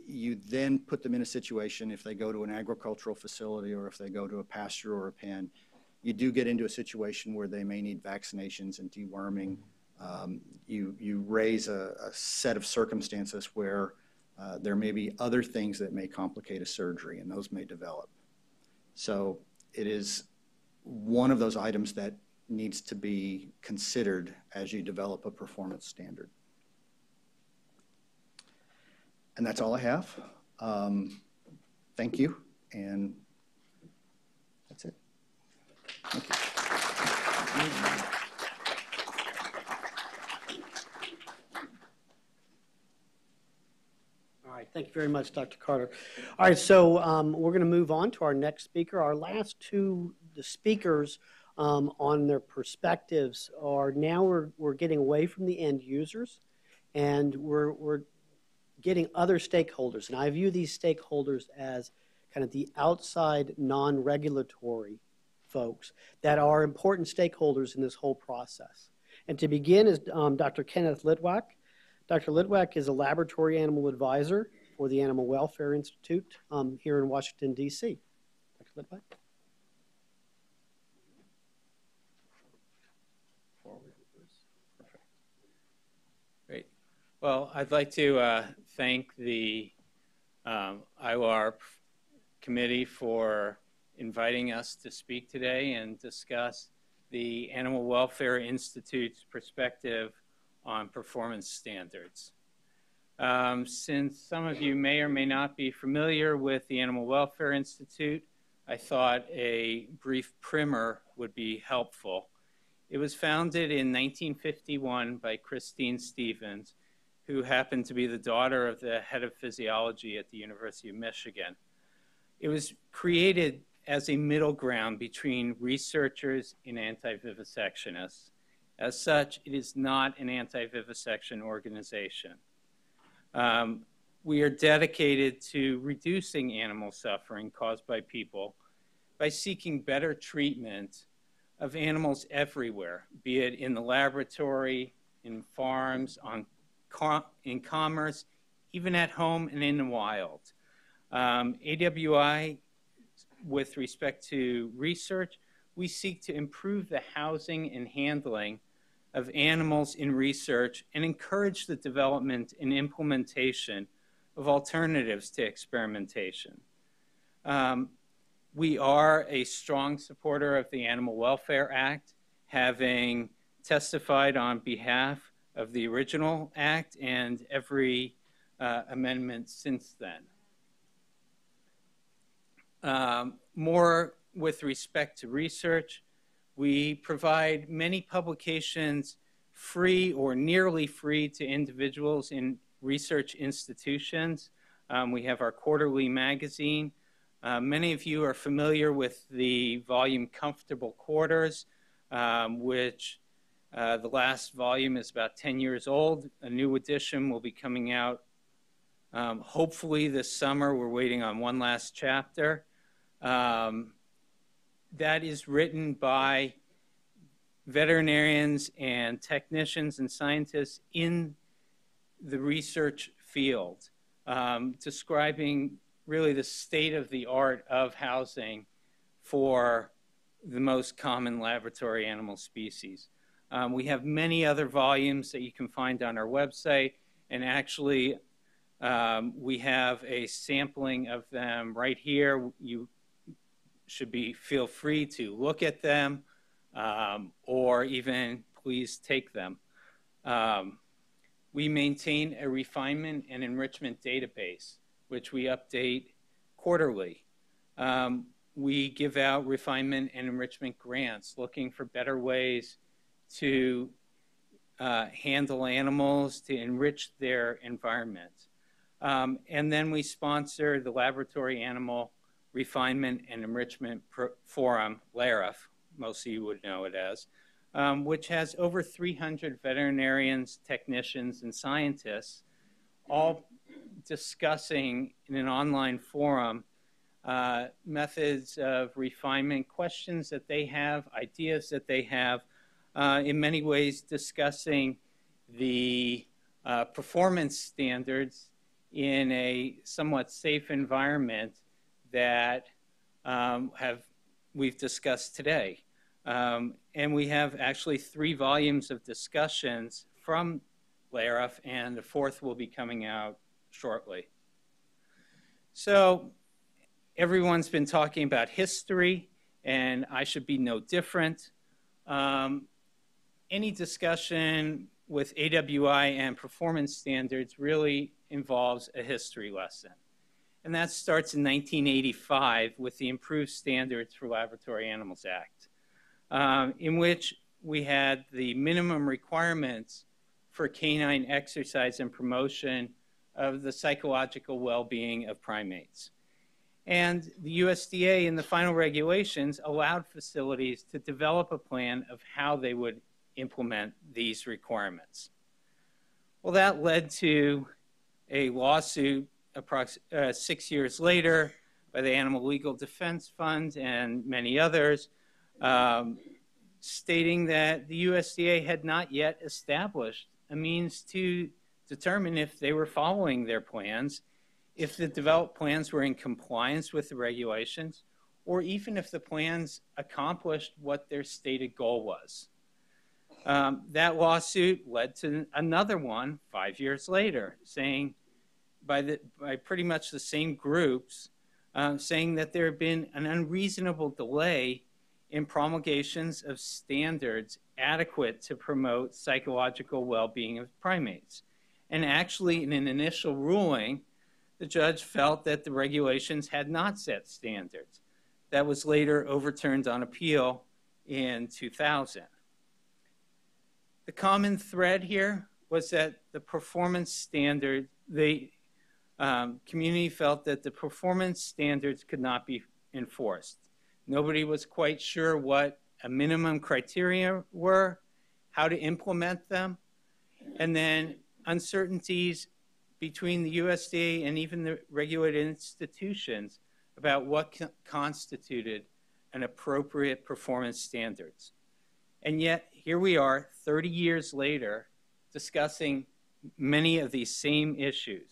you then put them in a situation, if they go to an agricultural facility or if they go to a pasture or a pen, you do get into a situation where they may need vaccinations and deworming. You raise a set of circumstances where there may be other things that may complicate a surgery, and those may develop. So it is one of those items that needs to be considered as you develop a performance standard. And that's all I have. Thank you, and that's it. Thank you. All right, thank you very much, Dr. Carter. All right, so we're going to move on to our next speaker. Our last two speakers on their perspectives are now we're getting away from the end users, and we're getting other stakeholders. And I view these stakeholders as kind of the outside non-regulatory folks that are important stakeholders in this whole process. And to begin is Dr. Kenneth Litwak. Dr. Litwak is a laboratory animal advisor for the Animal Welfare Institute here in Washington, D.C. Dr. Litwak. Great. Well, I'd like to thank the ILAR committee for inviting us to speak today and discuss the Animal Welfare Institute's perspective on performance standards. Since some of you may or may not be familiar with the Animal Welfare Institute, I thought a brief primer would be helpful. It was founded in 1951 by Christine Stevens, who happened to be the daughter of the head of physiology at the University of Michigan. It was created as a middle ground between researchers and anti-vivisectionists. As such, it is not an anti-vivisection organization. We are dedicated to reducing animal suffering caused by people by seeking better treatment of animals everywhere, be it in the laboratory, in farms, in commerce, even at home and in the wild. AWI, with respect to research, we seek to improve the housing and handling of animals in research and encourage the development and implementation of alternatives to experimentation. We are a strong supporter of the Animal Welfare Act, having testified on behalf of the original act and every amendment since then. More with respect to research, we provide many publications free or nearly free to individuals in research institutions. We have our quarterly magazine. Many of you are familiar with the volume Comfortable Quarters, which the last volume is about 10 years old. A new edition will be coming out hopefully this summer. We're waiting on one last chapter. That is written by veterinarians and technicians and scientists in the research field, describing really the state of the art of housing for the most common laboratory animal species. We have many other volumes that you can find on our website, and actually we have a sampling of them right here. You should feel free to look at them or even please take them. We maintain a refinement and enrichment database, which we update quarterly. We give out refinement and enrichment grants, looking for better ways to handle animals, to enrich their environment. And then we sponsor the Laboratory Animal Refinement and Enrichment Forum, LAREF, most of you would know it as, which has over 300 veterinarians, technicians, and scientists all discussing in an online forum methods of refinement, questions that they have, ideas that they have, in many ways discussing the performance standards in a somewhat safe environment that we've discussed today. And we have actually 3 volumes of discussions from LAREF, and the 4th will be coming out shortly. So everyone's been talking about history, and I should be no different. Any discussion with AWI and performance standards really involves a history lesson. And that starts in 1985 with the Improved Standards for Laboratory Animals Act, in which we had the minimum requirements for canine exercise and promotion of the psychological well-being of primates. And the USDA in the final regulations allowed facilities to develop a plan of how they would implement these requirements. Well, that led to a lawsuit 6 years later by the Animal Legal Defense Fund and many others, stating that the USDA had not yet established a means to determine if they were following their plans, if the developed plans were in compliance with the regulations, or even if the plans accomplished what their stated goal was. That lawsuit led to another one 5 years later, saying by pretty much the same groups, saying that there had been an unreasonable delay in promulgations of standards adequate to promote psychological well-being of primates. And actually, in an initial ruling, the judge felt that the regulations had not set standards. That was later overturned on appeal in 2000. The common thread here was that the performance standard, the community felt that the performance standards could not be enforced. Nobody was quite sure what a minimum criteria were, how to implement them, and then uncertainties between the USDA and even the regulated institutions about what constituted an appropriate performance standards. And yet, here we are 30 years later discussing many of these same issues.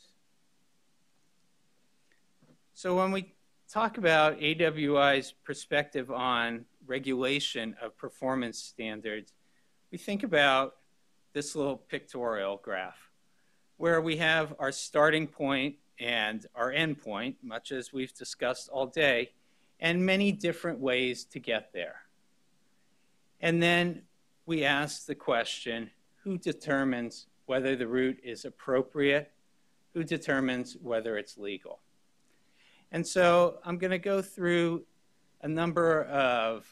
So when we talk about AWI's perspective on regulation of performance standards, we think about this little pictorial graph where we have our starting point and our end point, much as we've discussed all day, and many different ways to get there. And then we ask the question, who determines whether the route is appropriate? Who determines whether it's legal? And so I'm going to go through a number of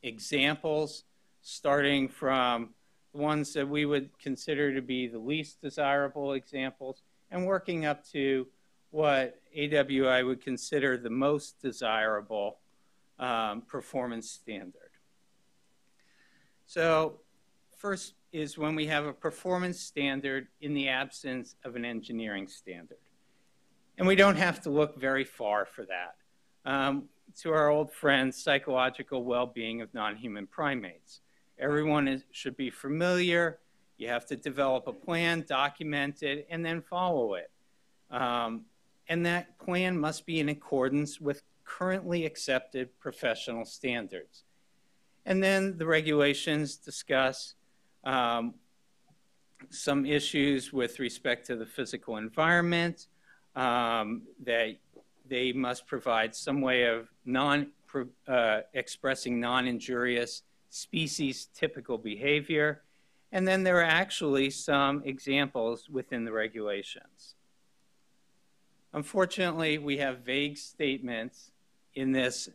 examples, starting from the ones that we would consider to be the least desirable examples, and working up to what AWI would consider the most desirable performance standard. So first is when we have a performance standard in the absence of an engineering standard. And we don't have to look very far for that. To our old friend, psychological well-being of non-human primates. Everyone should be familiar. You have to develop a plan, document it, and then follow it. And that plan must be in accordance with currently accepted professional standards. And then the regulations discuss some issues with respect to the physical environment, that they must provide some way of expressing non-injurious species typical behavior. And then there are actually some examples within the regulations. Unfortunately, we have vague statements in this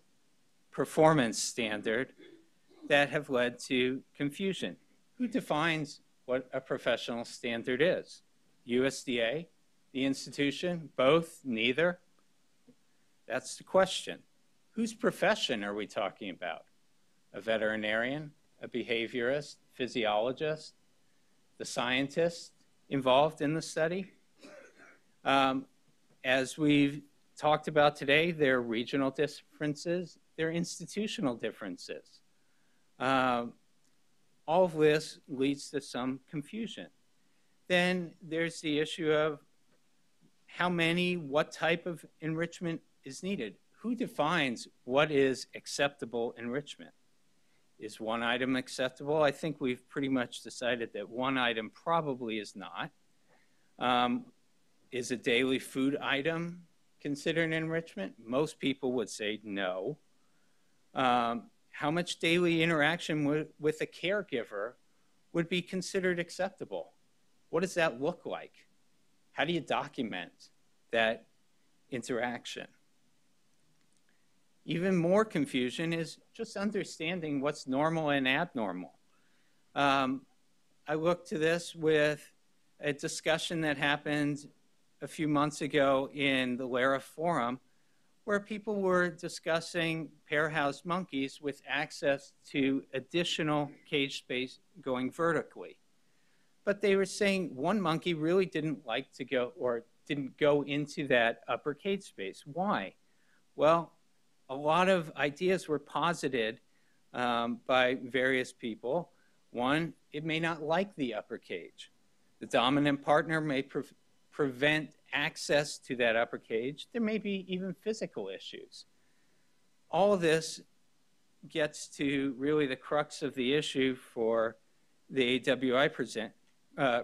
performance standard that have led to confusion. Who defines what a professional standard is? USDA, the institution, both, neither? That's the question. Whose profession are we talking about? A veterinarian, a behaviorist, physiologist, the scientist involved in the study? As we've talked about today, there are regional differences, there are institutional differences. All of this leads to some confusion. Then there's the issue of how many, what type of enrichment is needed. Who defines what is acceptable enrichment? Is one item acceptable? I think we've pretty much decided that one item probably is not. Is a daily food item considered enrichment? Most people would say no. How much daily interaction with a caregiver would be considered acceptable? What does that look like? How do you document that interaction? Even more confusion is just understanding what's normal and abnormal. I looked to this with a discussion that happened a few months ago in the Lara Forum, where people were discussing pair-housed monkeys with access to additional cage space going vertically. But they were saying one monkey really didn't like to go, or didn't go into that upper cage space. Why? Well, a lot of ideas were posited by various people. One, it may not like the upper cage. The dominant partner may prevent access to that upper cage. There may be even physical issues. All of this gets to really the crux of the issue for the AWI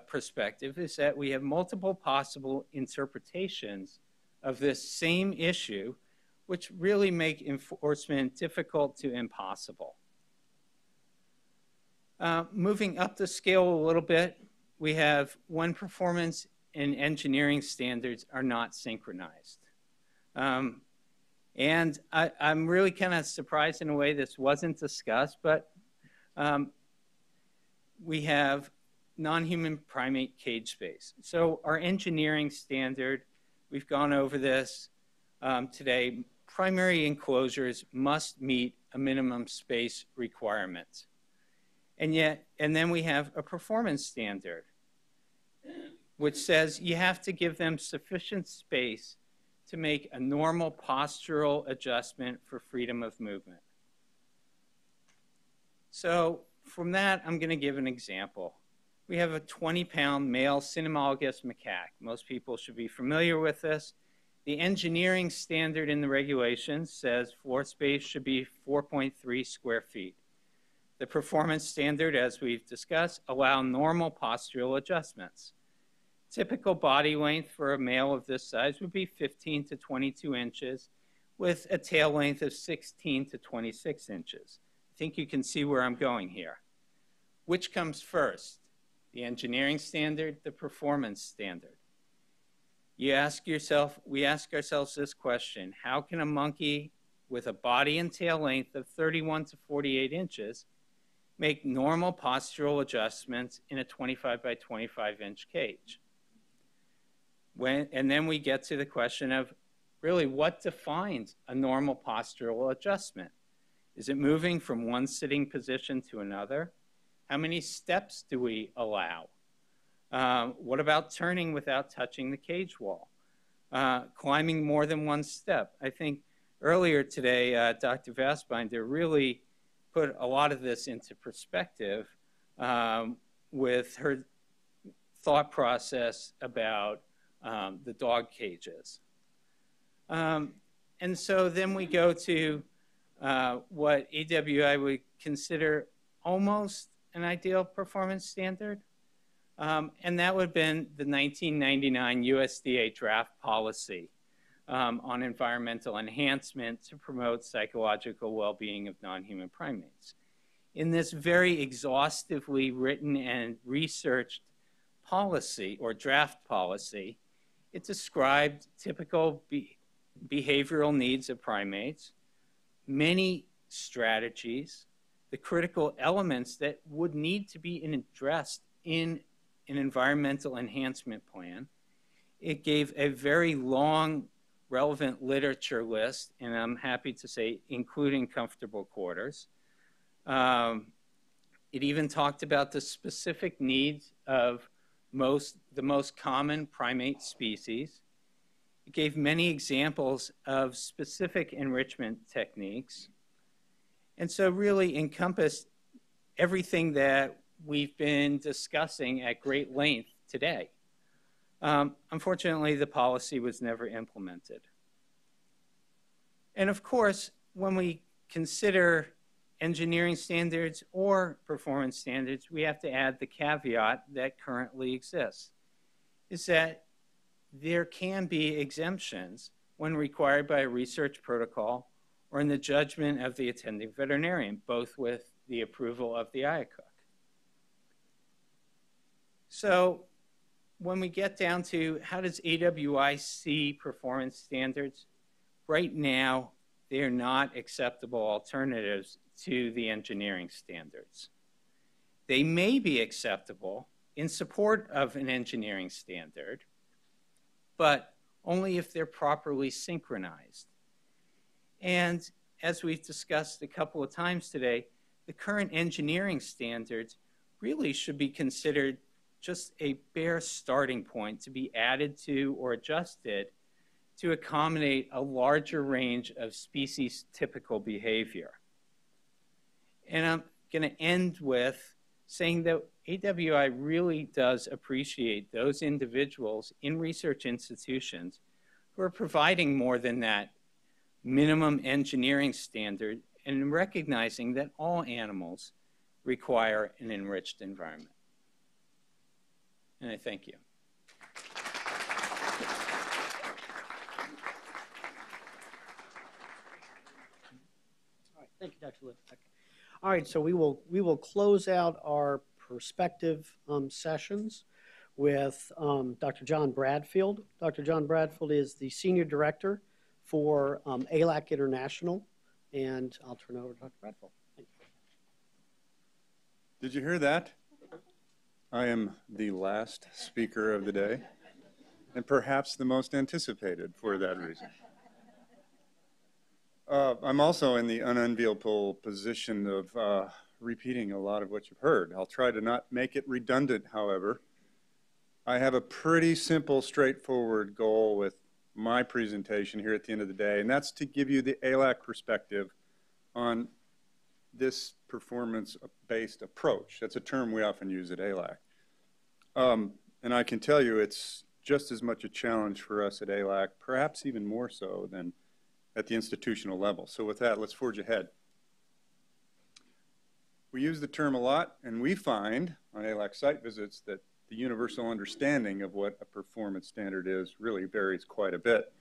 perspective, is that we have multiple possible interpretations of this same issue, which really make enforcement difficult to impossible. Moving up the scale a little bit, we have when performance and engineering standards are not synchronized. And I'm really kind of surprised in a way this wasn't discussed, but we have non-human primate cage space. So our engineering standard, we've gone over this today, primary enclosures must meet a minimum space requirement. And then we have a performance standard, which says you have to give them sufficient space to make a normal postural adjustment for freedom of movement. So from that, I'm going to give an example. We have a 20-pound male cynomolgus macaque. Most people should be familiar with this. The engineering standard in the regulations says floor space should be 4.3 square feet. The performance standard, as we've discussed, allow normal postural adjustments. Typical body length for a male of this size would be 15 to 22 inches with a tail length of 16 to 26 inches. I think you can see where I'm going here. Which comes first? The engineering standard, the performance standard. We ask ourselves this question: how can a monkey with a body and tail length of 31 to 48 inches make normal postural adjustments in a 25 by 25 inch cage? And then we get to the question of really what defines a normal postural adjustment? Is it moving from one sitting position to another? How many steps do we allow? What about turning without touching the cage wall? Climbing more than one step? I think earlier today, Dr. Vastbinder really put a lot of this into perspective with her thought process about the dog cages. And so then we go to what AWI would consider almost an ideal performance standard. And that would have been the 1999 USDA draft policy on environmental enhancement to promote psychological well-being of non-human primates. In this very exhaustively written and researched policy or draft policy, it described typical behavioral needs of primates, many strategies, the critical elements that would need to be addressed in an environmental enhancement plan. It gave a very long relevant literature list, and I'm happy to say including comfortable quarters. It even talked about the specific needs of the most common primate species. It gave many examples of specific enrichment techniques, and so really encompassed everything that we've been discussing at great length today. Unfortunately, the policy was never implemented. And of course, when we consider engineering standards or performance standards, we have to add the caveat that currently exists, is that there can be exemptions when required by a research protocol or in the judgment of the attending veterinarian, both with the approval of the AAALAC. So when we get down to how does AWI see performance standards, right now they are not acceptable alternatives to the engineering standards. They may be acceptable in support of an engineering standard, but only if they're properly synchronized. And as we've discussed a couple of times today, the current engineering standards really should be considered just a bare starting point to be added to or adjusted to accommodate a larger range of species typical behavior. And I'm going to end with saying that AWI really does appreciate those individuals in research institutions who are providing more than that minimum engineering standard and recognizing that all animals require an enriched environment. And I thank you. Thank you, Dr. Litwak. All right, so we will close out our perspective sessions with Dr. John Bradfield. Dr. John Bradfield is the Senior Director for AAALAC International, and I'll turn it over to Dr. Bradfield. Thank you. Did you hear that? I am the last speaker of the day, and perhaps the most anticipated for that reason. I'm also in the unenviable position of repeating a lot of what you've heard. I'll try to not make it redundant, however. I have a pretty simple, straightforward goal with my presentation here at the end of the day, and that's to give you the AALAC perspective on this performance-based approach. That's a term we often use at AALAC. And I can tell you it's just as much a challenge for us at AALAC, perhaps even more so than at the institutional level. So with that, let's forge ahead. We use the term a lot, and we find on AALAC site visits that the universal understanding of what a performance standard is really varies quite a bit.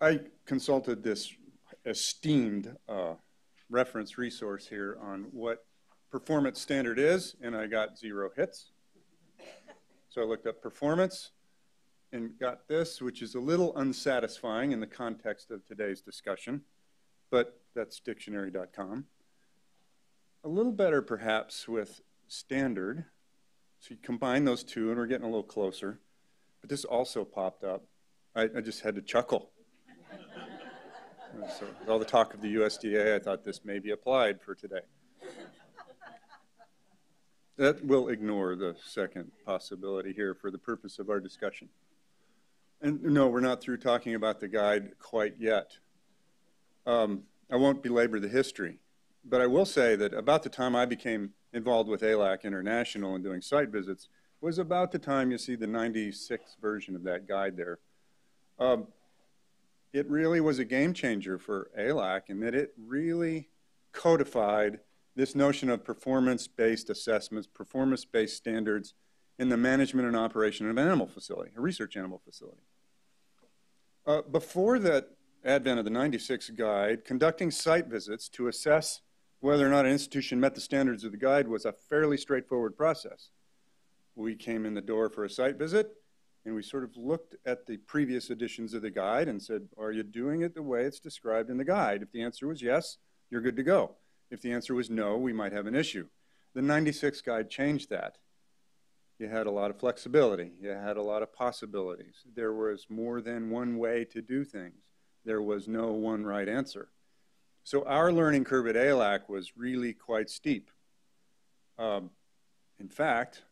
I consulted this esteemed reference resource here on what performance standard is, and I got 0 hits. So I looked up performance and got this, which is a little unsatisfying in the context of today's discussion, but that's dictionary.com. A little better perhaps with standard. So you combine those two and we're getting a little closer, but this also popped up. I just had to chuckle. So with all the talk of the USDA, I thought this may be applied for today. That will ignore the second possibility here for the purpose of our discussion. And no, we're not through talking about the guide quite yet. I won't belabor the history, but I will say that about the time I became involved with AALAC International and doing site visits was about the time you see the 96 version of that guide there. It really was a game changer for AALAC in that it really codified this notion of performance-based assessments, performance-based standards in the management and operation of an animal facility, a research animal facility. Before the advent of the 96 guide, conducting site visits to assess whether or not an institution met the standards of the guide was a fairly straightforward process. We came in the door for a site visit, and we sort of looked at the previous editions of the guide and said, are you doing it the way it's described in the guide? If the answer was yes, you're good to go. If the answer was no, we might have an issue. The 96 guide changed that. You had a lot of flexibility. You had a lot of possibilities. There was more than one way to do things. There was no one right answer. So our learning curve at AALAC was really quite steep. In fact,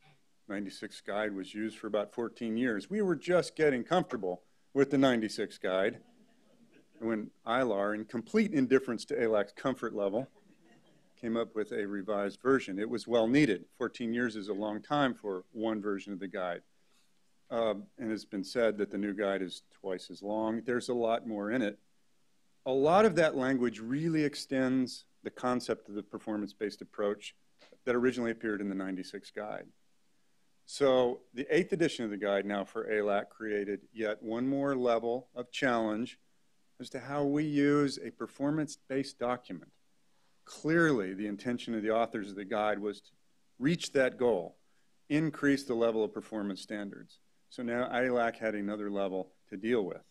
96 guide was used for about 14 years. We were just getting comfortable with the 96 guide when ILAR, in complete indifference to AALAC's comfort level, came up with a revised version. It was well needed. 14 years is a long time for one version of the guide. And it's been said that the new guide is twice as long. There's a lot more in it. A lot of that language really extends the concept of the performance-based approach that originally appeared in the 96 guide. So the 8th edition of the guide now for AALAC created yet one more level of challenge as to how we use a performance-based document. Clearly, the intention of the authors of the guide was to reach that goal, increase the level of performance standards. So now AALAC had another level to deal with.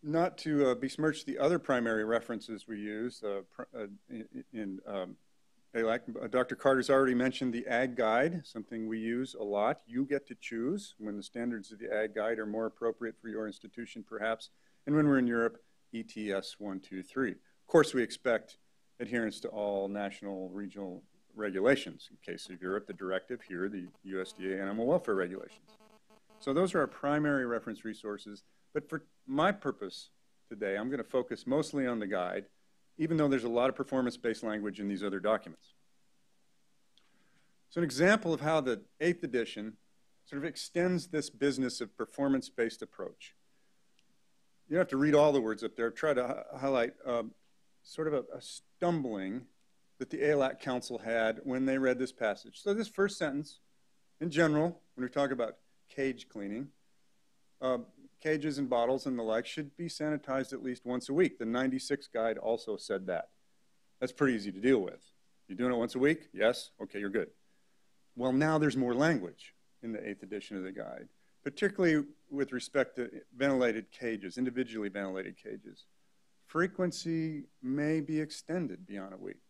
Not to besmirch the other primary references we use in AALAC, Dr. Carter's already mentioned the Ag Guide, something we use a lot. You get to choose when the standards of the Ag Guide are more appropriate for your institution, perhaps, and when we're in Europe, ETS 123. Of course, we expect adherence to all national, regional regulations. In case of Europe, the directive, here, the USDA animal welfare regulations. So those are our primary reference resources. But for my purpose today, I'm going to focus mostly on the guide, even though there's a lot of performance-based language in these other documents. So an example of how the 8th edition sort of extends this business of performance-based approach. You don't have to read all the words up there. Try to highlight sort of a stumbling that the AALAC Council had when they read this passage. So this first sentence, in general, when we talk about cage cleaning, cages and bottles and the like should be sanitized at least once a week. The 96 guide also said that. That's pretty easy to deal with. You're doing it once a week? Yes? Okay, you're good. Well, now there's more language in the 8th edition of the guide, particularly with respect to ventilated cages, individually ventilated cages. Frequency may be extended beyond a week.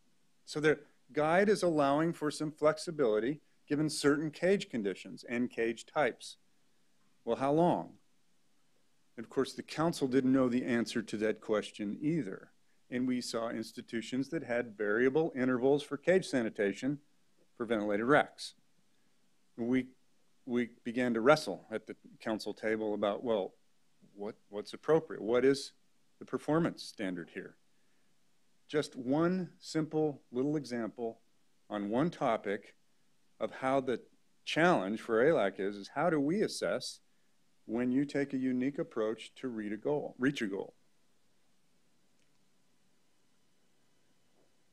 So the guide is allowing for some flexibility given certain cage conditions and cage types. Well, how long? And of course, the council didn't know the answer to that question either. And we saw institutions that had variable intervals for cage sanitation for ventilated racks. We began to wrestle at the council table about, well, what's appropriate? What is the performance standard here? Just one simple little example on one topic of how the challenge for AALAC is how do we assess when you take a unique approach to reach a goal?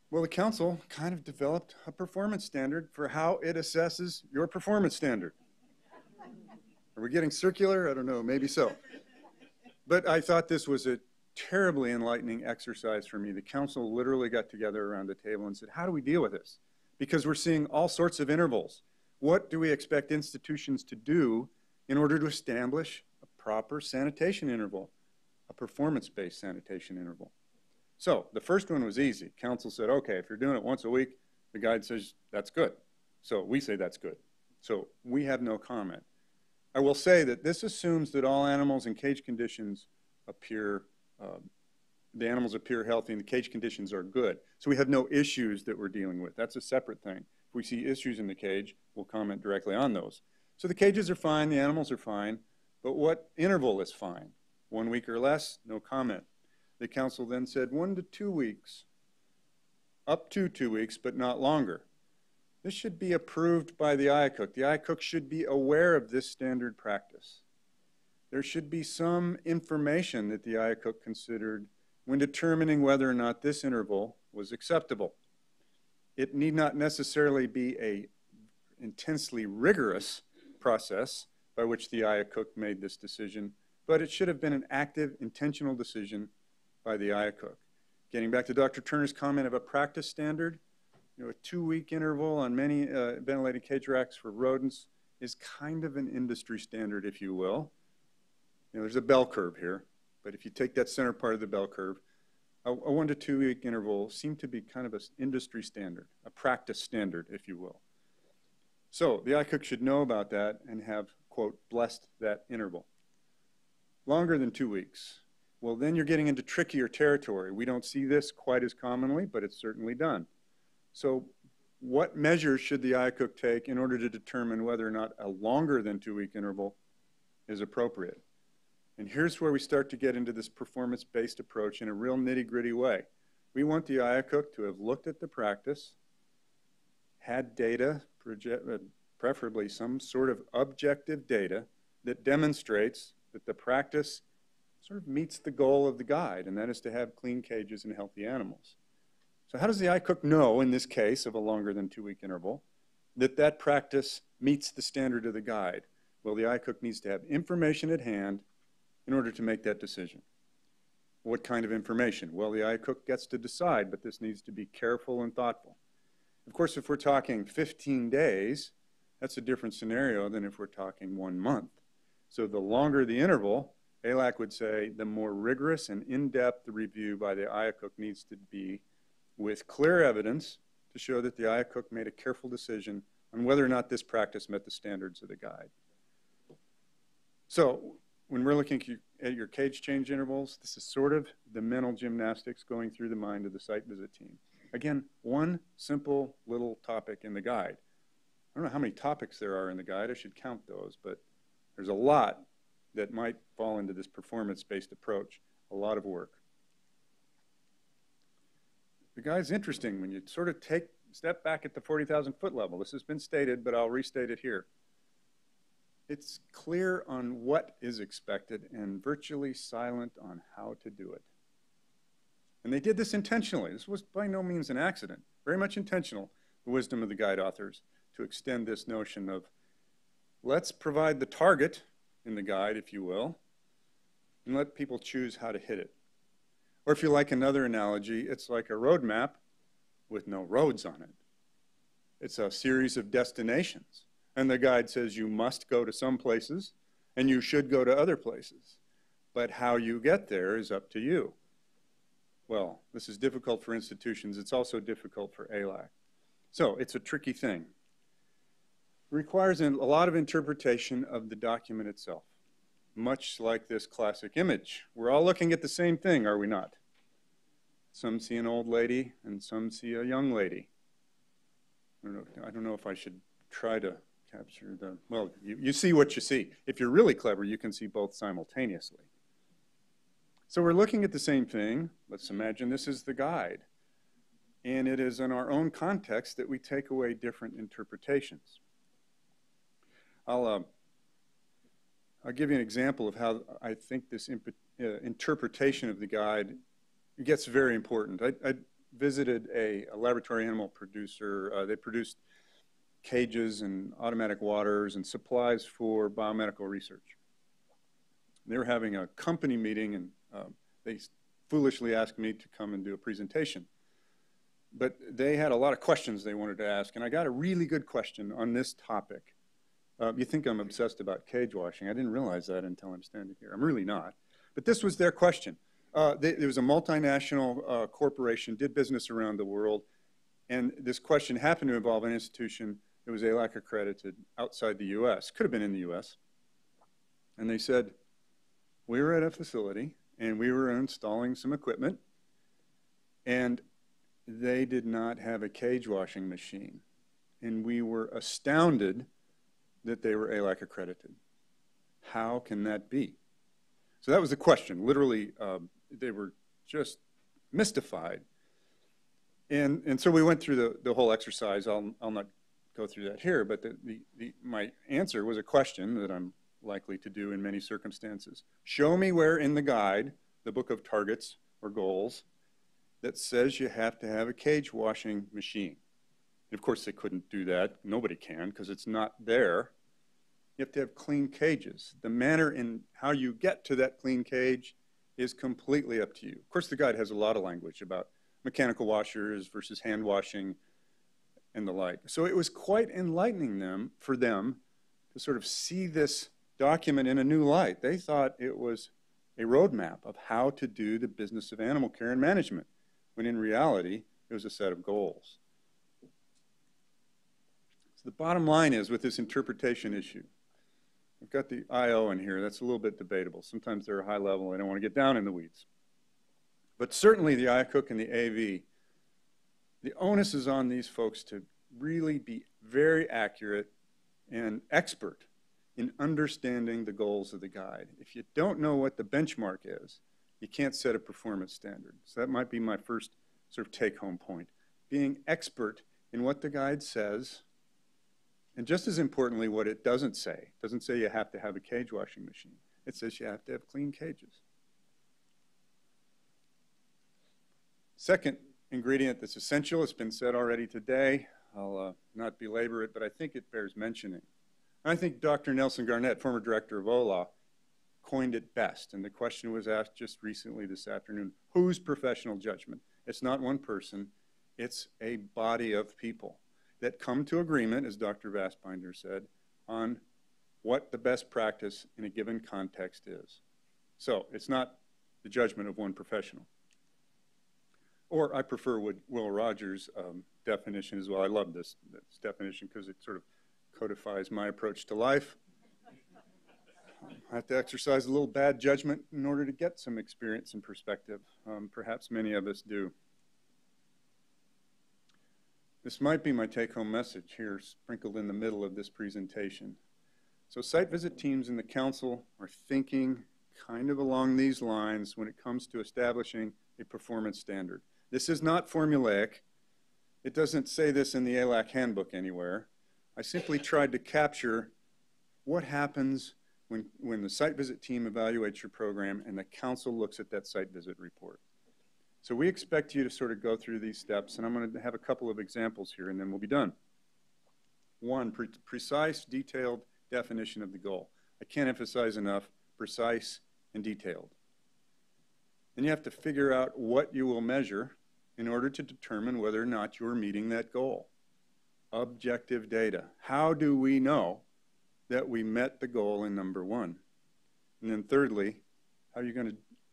Well, the council kind of developed a performance standard for how it assesses your performance standard. Are we getting circular? I don't know, maybe so. But I thought this was a terribly enlightening exercise for me. The council literally got together around the table and said, how do we deal with this? Because we're seeing all sorts of intervals. What do we expect institutions to do in order to establish a proper sanitation interval, a performance-based sanitation interval? So the first one was easy. Council said, okay, if you're doing it once a week, the guide says that's good. So we say that's good. So we have no comment. I will say that this assumes that all animals in cage conditions appear, the animals appear healthy and the cage conditions are good. So we have no issues that we're dealing with. That's a separate thing. If we see issues in the cage, we'll comment directly on those. So the cages are fine, the animals are fine, but what interval is fine? 1 week or less, no comment. The council then said 1 to 2 weeks, up to 2 weeks, but not longer. This should be approved by the AALAC. The AALAC should be aware of this standard practice. There should be some information that the AALAC considered when determining whether or not this interval was acceptable. It need not necessarily be an intensely rigorous process by which the AALAC made this decision, but it should have been an active, intentional decision by the AALAC. Getting back to Dr. Turner's comment of a practice standard, a 2-week interval on many ventilated cage racks for rodents is kind of an industry standard, if you will. There's a bell curve here, but if you take that center part of the bell curve, a 1 to 2 week interval seemed to be kind of an industry standard, a practice standard, if you will. So the AALAC should know about that and have, quote, blessed that interval. Longer than 2 weeks. Well, then you're getting into trickier territory. We don't see this quite as commonly, but it's certainly done. So what measures should the AALAC take in order to determine whether or not a longer than 2 week interval is appropriate? And here's where we start to get into this performance-based approach in a real nitty-gritty way. We want the AALAC to have looked at the practice, had data, preferably some sort of objective data that demonstrates that the practice sort of meets the goal of the guide, and that is to have clean cages and healthy animals. So how does the AALAC know, in this case of a longer than 2 week interval, that that practice meets the standard of the guide? Well, the AALAC needs to have information at hand in order to make that decision. What kind of information? Well, the AALAC gets to decide, but this needs to be careful and thoughtful. Of course, if we're talking 15 days, that's a different scenario than if we're talking 1 month. So the longer the interval, AALAC would say the more rigorous and in-depth the review by the AALAC needs to be with clear evidence to show that the AALAC made a careful decision on whether or not this practice met the standards of the guide. So when we're looking at your cage change intervals, this is sort of the mental gymnastics going through the mind of the site visit team. Again, one simple little topic in the guide. I don't know how many topics there are in the guide. I should count those, but there's a lot that might fall into this performance-based approach, a lot of work. The guide's interesting when you sort of step back at the 40,000 foot level. This has been stated, but I'll restate it here. It's clear on what is expected and virtually silent on how to do it. And they did this intentionally. This was by no means an accident, very much intentional, the wisdom of the guide authors to extend this notion of let's provide the target in the guide, if you will, and let people choose how to hit it. Or if you like another analogy, it's like a road map with no roads on it. It's a series of destinations. And the guide says you must go to some places and you should go to other places. But how you get there is up to you. Well, this is difficult for institutions. It's also difficult for AAALAC. So it's a tricky thing. It requires a lot of interpretation of the document itself, much like this classic image. We're all looking at the same thing, are we not? Some see an old lady and some see a young lady. I don't know if I should try to capture the, well, you see what you see. If you're really clever, you can see both simultaneously. So we're looking at the same thing. Let's imagine this is the guide. And it is in our own context that we take away different interpretations. I'll give you an example of how I think this interpretation of the guide gets very important. I visited a laboratory animal producer. They produced cages and automatic waters and supplies for biomedical research. They were having a company meeting, and they foolishly asked me to come and do a presentation. But they had a lot of questions they wanted to ask, and I got a really good question on this topic. You think I'm obsessed about cage washing. I didn't realize that until I'm standing here. I'm really not. But this was their question. There was a multinational corporation, did business around the world, and this question happened to involve an institution that was AAALAC accredited outside the US. Could have been in the US. And they said, we were at a facility, and we were installing some equipment, and they did not have a cage washing machine. And we were astounded that they were AAALAC accredited. How can that be? So that was the question. Literally, they were just mystified. And so we went through the whole exercise. I'll not go through that here, but my answer was a question that I'm likely to do in many circumstances. Show me where in the guide, the book of targets or goals, that says you have to have a cage washing machine. And of course, they couldn't do that. Nobody can, because it's not there. You have to have clean cages. The manner in how you get to that clean cage is completely up to you. Of course, the guide has a lot of language about mechanical washers versus hand washing and the like. So it was quite enlightening for them to sort of see this document in a new light. They thought it was a roadmap of how to do the business of animal care and management, when in reality, it was a set of goals. So the bottom line is, with this interpretation issue, I've got the IO in here. That's a little bit debatable. Sometimes they're high level. I don't want to get down in the weeds. But certainly the IACUC and the AV, the onus is on these folks to really be very accurate and expert in understanding the goals of the guide. If you don't know what the benchmark is, you can't set a performance standard. So that might be my first sort of take-home point. Being expert in what the guide says, and just as importantly, what it doesn't say. It doesn't say you have to have a cage washing machine. It says you have to have clean cages. Second ingredient that's essential, it's been said already today. I'll not belabor it, but I think it bears mentioning. I think Dr. Nelson Garnett, former director of OLA, coined it best. And the question was asked just recently this afternoon, whose professional judgment? It's not one person, it's a body of people that come to agreement, as Dr. Vastbinder said, on what the best practice in a given context is. So it's not the judgment of one professional. Or I prefer Will Rogers' definition as well. I love this definition because it sort of codifies my approach to life. I have to exercise a little bad judgment in order to get some experience and perspective. Perhaps many of us do. This might be my take-home message here, sprinkled in the middle of this presentation. So site visit teams in the council are thinking kind of along these lines when it comes to establishing a performance standard. This is not formulaic. It doesn't say this in the AAALAC handbook anywhere. I simply tried to capture what happens when the site visit team evaluates your program and the council looks at that site visit report. So we expect you to sort of go through these steps, and I'm going to have a couple of examples here, and then we'll be done. One, precise, detailed definition of the goal. I can't emphasize enough, precise and detailed. And you have to figure out what you will measure in order to determine whether or not you're meeting that goal. Objective data. How do we know that we met the goal in number one? And then thirdly,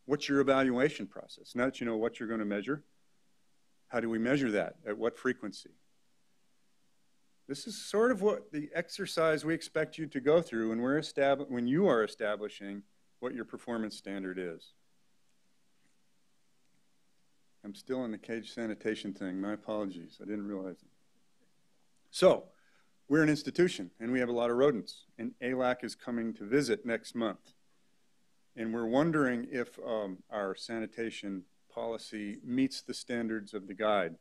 what's your evaluation process? Now that you know what you're going to measure, how do we measure that? At what frequency? This is sort of what the exercise we expect you to go through when you are establishing what your performance standard is. I'm still in the cage sanitation thing. My apologies. I didn't realize it. So, we're an institution, and we have a lot of rodents, and AAALAC is coming to visit next month. And we're wondering if our sanitation policy meets the standards of the guide.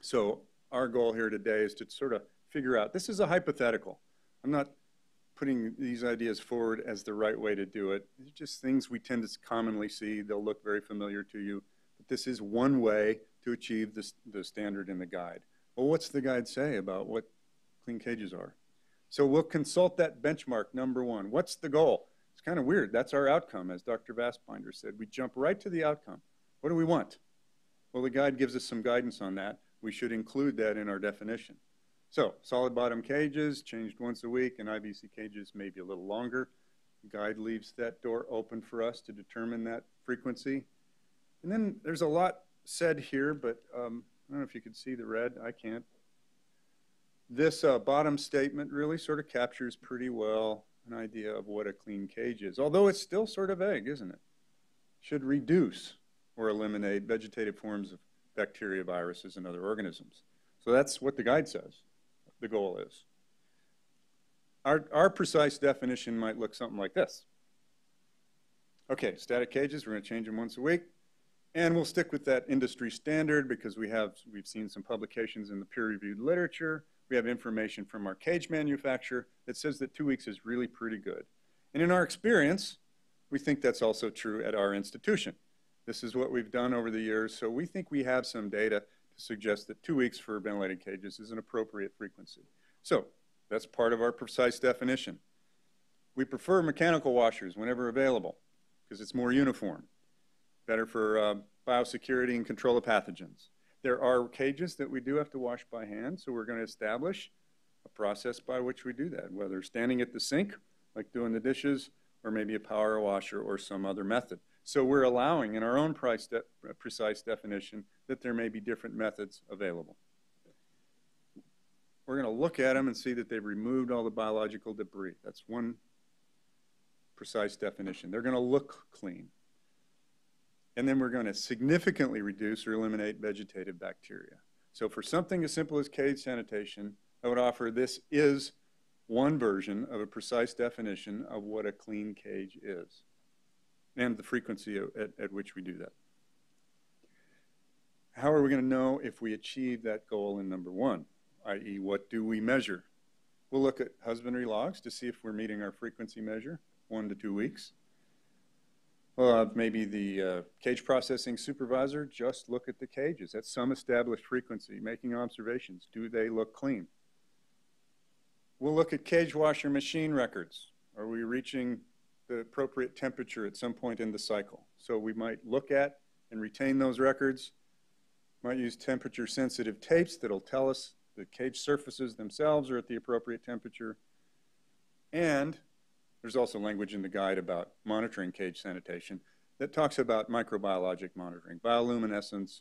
So our goal here today is to sort of figure out, this is a hypothetical. I'm not putting these ideas forward as the right way to do it. They're just things we tend to commonly see. They'll look very familiar to you. But this is one way to achieve the standard in the guide. Well, what's the guide say about what clean cages are? So we'll consult that benchmark, number one. What's the goal? It's kind of weird. That's our outcome, as Dr. Vastbinder said. We jump right to the outcome. What do we want? Well, the guide gives us some guidance on that. We should include that in our definition. So, solid bottom cages, changed once a week, and IBC cages maybe a little longer. The guide leaves that door open for us to determine that frequency. And then there's a lot said here, but I don't know if you can see the red. I can't. This bottom statement really sort of captures pretty well an idea of what a clean cage is, although it's still sort of vague, isn't it? Should reduce or eliminate vegetative forms of bacteria, viruses, and other organisms. So that's what the guide says the goal is. Our precise definition might look something like this. Okay, static cages, we're going to change them once a week. And we'll stick with that industry standard because we've seen some publications in the peer-reviewed literature. We have information from our cage manufacturer that says that 2 weeks is really pretty good. And in our experience, we think that's also true at our institution. This is what we've done over the years, so we think we have some data to suggest that 2 weeks for ventilated cages is an appropriate frequency. So that's part of our precise definition. We prefer mechanical washers whenever available because it's more uniform, better for biosecurity and control of pathogens. There are cages that we do have to wash by hand, so we're going to establish a process by which we do that, whether standing at the sink, like doing the dishes, or maybe a power washer or some other method. So we're allowing in our own precise definition that there may be different methods available. We're going to look at them and see that they've removed all the biological debris. That's one precise definition. They're going to look clean. And then we're going to significantly reduce or eliminate vegetative bacteria. So for something as simple as cage sanitation, I would offer this is one version of a precise definition of what a clean cage is and the frequency at which we do that. How are we going to know if we achieve that goal in number one, i.e. what do we measure? We'll look at husbandry logs to see if we're meeting our frequency measure, 1 to 2 weeks. Maybe the cage processing supervisor just look at the cages at some established frequency, making observations. Do they look clean? We'll look at cage washer machine records. Are we reaching the appropriate temperature at some point in the cycle? So we might look at and retain those records. Might use temperature sensitive tapes that'll tell us the cage surfaces themselves are at the appropriate temperature. And there's also language in the guide about monitoring cage sanitation that talks about microbiologic monitoring, bioluminescence,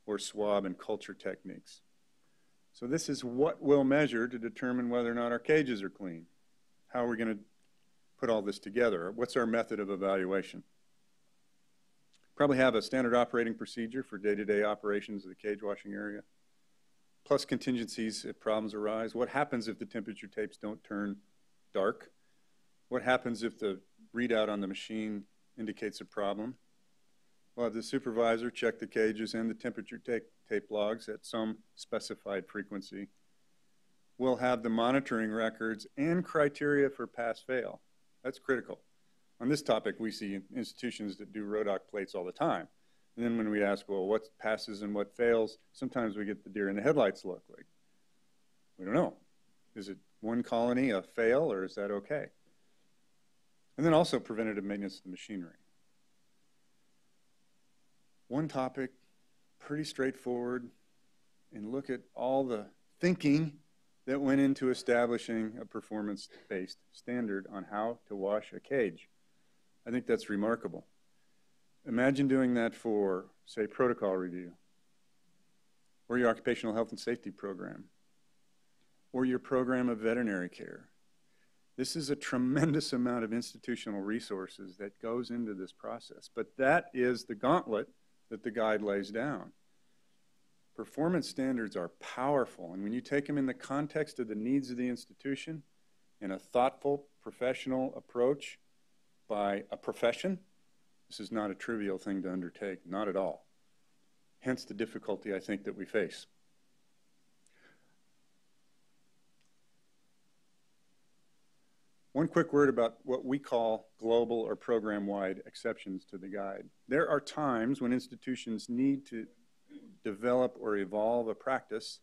or swab and culture techniques. So this is what we'll measure to determine whether or not our cages are clean. How are we going to put all this together? What's our method of evaluation? Probably have a standard operating procedure for day-to-day operations of the cage washing area, plus contingencies if problems arise. What happens if the temperature tapes don't turn dark? What happens if the readout on the machine indicates a problem? We'll have the supervisor check the cages and the temperature tape logs at some specified frequency. We'll have the monitoring records and criteria for pass-fail. That's critical. On this topic, we see institutions that do Rodoc plates all the time. And then when we ask, well, what passes and what fails, sometimes we get the deer in the headlights look. Like, we don't know. Is it one colony a fail or is that okay? And then also preventative maintenance of the machinery. One topic, pretty straightforward, and look at all the thinking that went into establishing a performance-based standard on how to wash a cage. I think that's remarkable. Imagine doing that for, say, protocol review, or your occupational health and safety program, or your program of veterinary care. This is a tremendous amount of institutional resources that goes into this process, but that is the gauntlet that the guide lays down. Performance standards are powerful, and when you take them in the context of the needs of the institution in a thoughtful, professional approach by a profession, this is not a trivial thing to undertake, not at all. Hence the difficulty I think that we face. One quick word about what we call global or program-wide exceptions to the guide. There are times when institutions need to develop or evolve a practice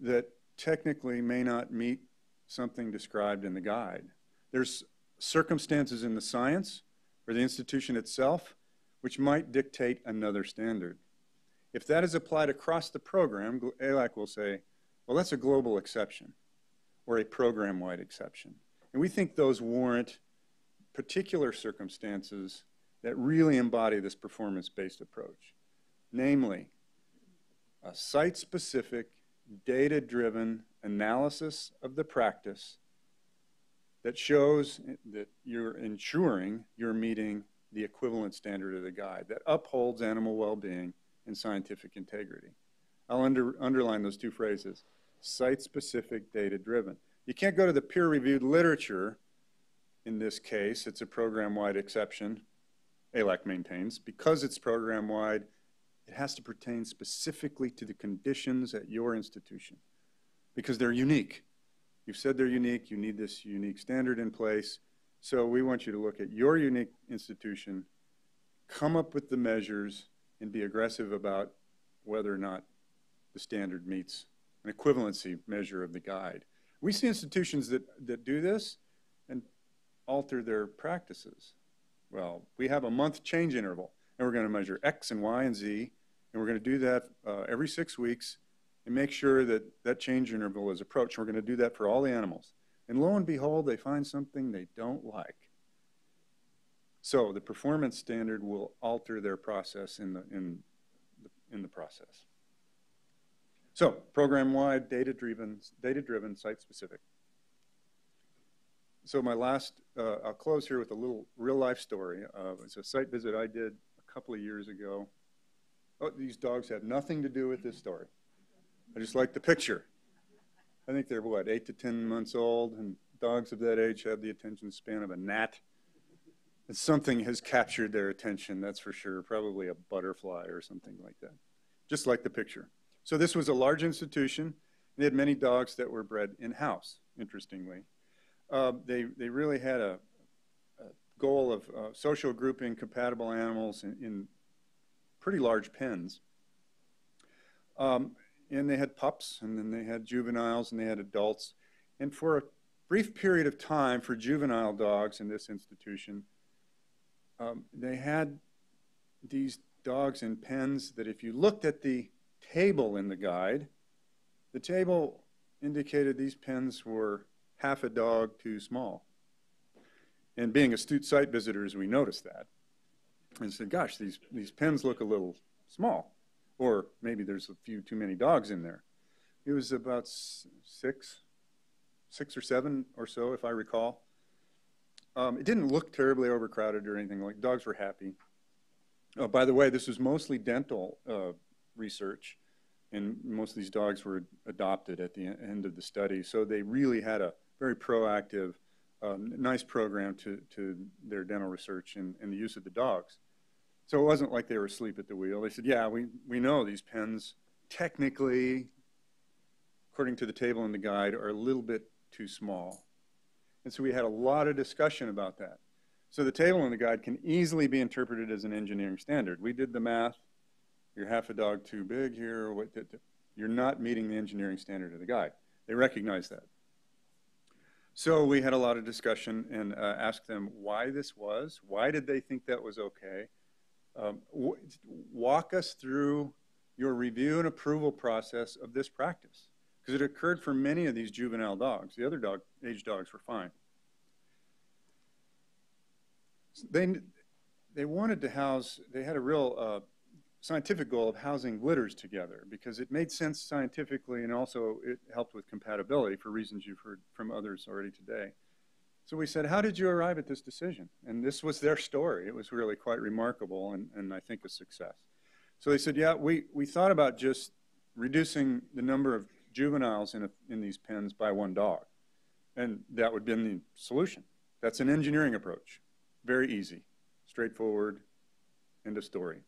that technically may not meet something described in the guide. There's circumstances in the science or the institution itself which might dictate another standard. If that is applied across the program, AAALAC will say, well, that's a global exception or a program-wide exception. And we think those warrant particular circumstances that really embody this performance-based approach. Namely, a site-specific, data-driven analysis of the practice that shows that you're ensuring you're meeting the equivalent standard of the guide, that upholds animal well-being and scientific integrity. I'll underline those two phrases, site-specific, data-driven. You can't go to the peer-reviewed literature. In this case, it's a program-wide exception, AAALAC maintains. Because it's program-wide, it has to pertain specifically to the conditions at your institution because they're unique. You've said they're unique, you need this unique standard in place. So we want you to look at your unique institution, come up with the measures, and be aggressive about whether or not the standard meets an equivalency measure of the guide. We see institutions that do this and alter their practices. Well, we have a month change interval, and we're going to measure X and Y and Z, and we're going to do that every 6 weeks and make sure that that change interval is approached. We're going to do that for all the animals. And lo and behold, they find something they don't like. So the performance standard will alter their process in the process. So program-wide, data-driven, site-specific. So my last, I'll close here with a little real-life story. It's a site visit I did a couple of years ago. Oh, these dogs have nothing to do with this story. I just like the picture. I think they're, what, 8 to 10 months old, and dogs of that age have the attention span of a gnat. And something has captured their attention, that's for sure, probably a butterfly or something like that, just like the picture. So this was a large institution. They had many dogs that were bred in-house, interestingly. They really had a goal of social grouping compatible animals in pretty large pens. And they had pups, and then they had juveniles, and they had adults. And for a brief period of time for juvenile dogs in this institution, they had these dogs in pens that if you looked at the table in the guide, the table indicated these pens were half a dog too small. And being astute site visitors, we noticed that. And said, gosh, these pens look a little small. Or maybe there's a few too many dogs in there. It was about six or seven or so, if I recall. It didn't look terribly overcrowded or anything. Like, dogs were happy. Oh, by the way, this was mostly dental research, and most of these dogs were adopted at the end of the study. So they really had a very proactive, nice program to their dental research and the use of the dogs. So it wasn't like they were asleep at the wheel. They said, yeah, we know these pens technically, according to the table in the guide, are a little bit too small. And so we had a lot of discussion about that. So the table in the guide can easily be interpreted as an engineering standard. We did the math. You're half a dog too big here. You're not meeting the engineering standard of the guide. They recognize that. So we had a lot of discussion and asked them why this was. Why did they think that was okay? Walk us through your review and approval process of this practice, because it occurred for many of these juvenile dogs. The other age dogs were fine. They wanted to house, they had a real scientific goal of housing litters together because it made sense scientifically, and also it helped with compatibility for reasons you've heard from others already today. So we said, how did you arrive at this decision? And this was their story. It was really quite remarkable and I think a success. So they said, yeah, we thought about just reducing the number of juveniles in these pens by one dog. And that would have been the solution. That's an engineering approach. Very easy, straightforward, end of story.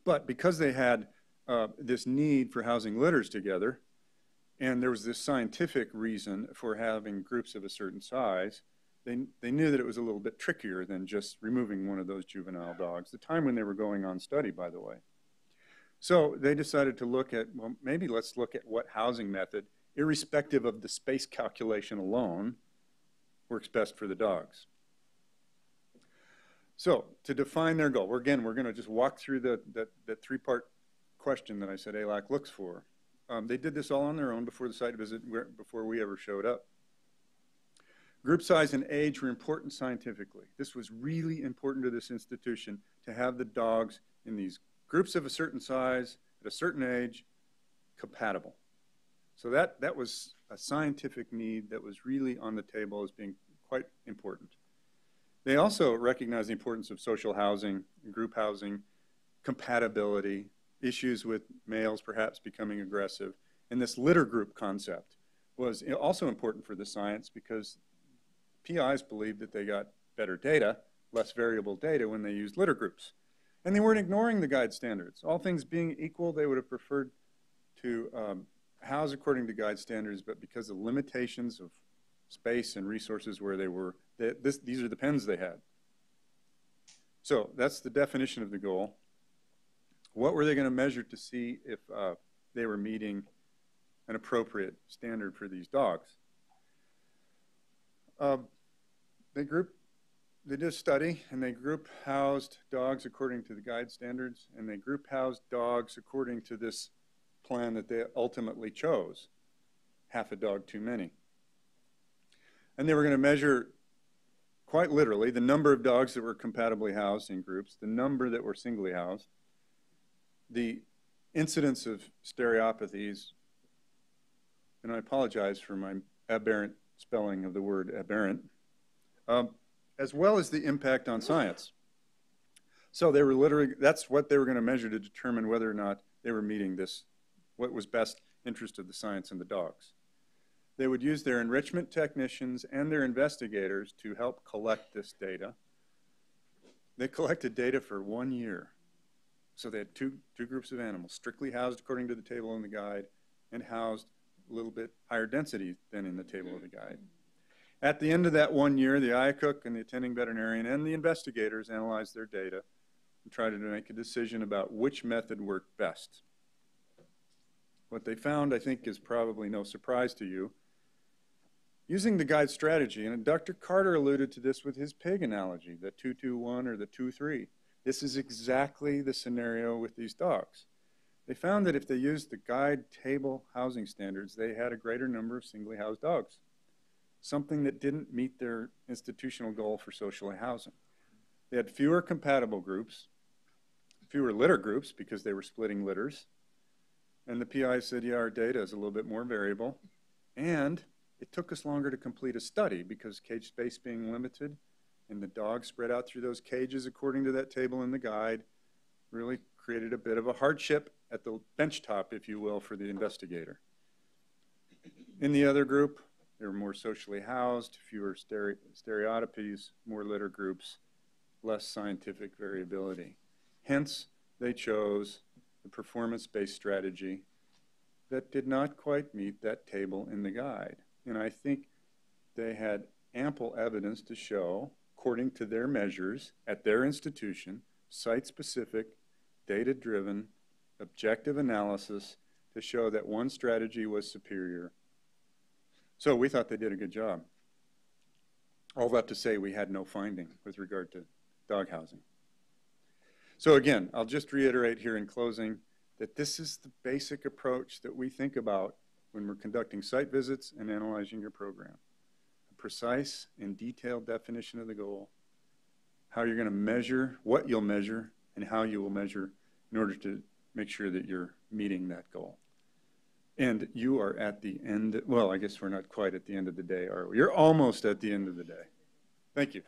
But because they had this need for housing litters together, and there was this scientific reason for having groups of a certain size, they knew that it was a little bit trickier than just removing one of those juvenile dogs, the time when they were going on study, by the way. So they decided to look at, well, maybe let's look at what housing method, irrespective of the space calculation alone, works best for the dogs. So to define their goal, we're going to just walk through that three-part question that I said AAALAC looks for. They did this all on their own before the site visit, before we ever showed up. Group size and age were important scientifically. This was really important to this institution to have the dogs in these groups of a certain size, at a certain age, compatible. So that was a scientific need that was really on the table as being quite important. They also recognized the importance of social housing, group housing, compatibility, issues with males perhaps becoming aggressive. And this litter group concept was also important for the science because PIs believed that they got better data, less variable data when they used litter groups. And they weren't ignoring the guide standards. All things being equal, they would have preferred to house according to guide standards, but because of limitations of space and resources where they were, these are the pens they had. So that's the definition of the goal. What were they going to measure to see if they were meeting an appropriate standard for these dogs? They did a study, and they group housed dogs according to the guide standards, and they group housed dogs according to this plan that they ultimately chose, half a dog too many. And they were going to measure, quite literally, the number of dogs that were compatibly housed in groups, the number that were singly housed, the incidence of stereopathies, and I apologize for my aberrant spelling of the word aberrant, as well as the impact on science. So they were literally, that's what they were going to measure to determine whether or not they were meeting this, what was best interest of the science and the dogs. They would use their enrichment technicians and their investigators to help collect this data. They collected data for 1 year. So they had two groups of animals, strictly housed according to the table in the guide and housed a little bit higher density than in the table of the guide. At the end of that 1 year, the IACUC and the attending veterinarian and the investigators analyzed their data and tried to make a decision about which method worked best. What they found, I think, is probably no surprise to you. Using the guide strategy, and Dr. Carter alluded to this with his pig analogy, the 2-2-1 or the 2-3. This is exactly the scenario with these dogs. They found that if they used the guide table housing standards, they had a greater number of singly housed dogs, something that didn't meet their institutional goal for social housing. They had fewer compatible groups, fewer litter groups because they were splitting litters, and the PI said, yeah, our data is a little bit more variable, and it took us longer to complete a study because cage space being limited and the dogs spread out through those cages according to that table in the guide really created a bit of a hardship at the bench top, if you will, for the investigator. In the other group, they were more socially housed, fewer stereotypies, more litter groups, less scientific variability. Hence, they chose the performance-based strategy that did not quite meet that table in the guide. And I think they had ample evidence to show, according to their measures at their institution, site-specific, data-driven, objective analysis to show that one strategy was superior. So we thought they did a good job. All that to say we had no finding with regard to dog housing. So again, I'll just reiterate here in closing that this is the basic approach that we think about when we're conducting site visits and analyzing your program. A precise and detailed definition of the goal, how you're going to measure, what you'll measure, and how you will measure in order to make sure that you're meeting that goal. And you are at the end, well, I guess we're not quite at the end of the day, are we? You're almost at the end of the day. Thank you.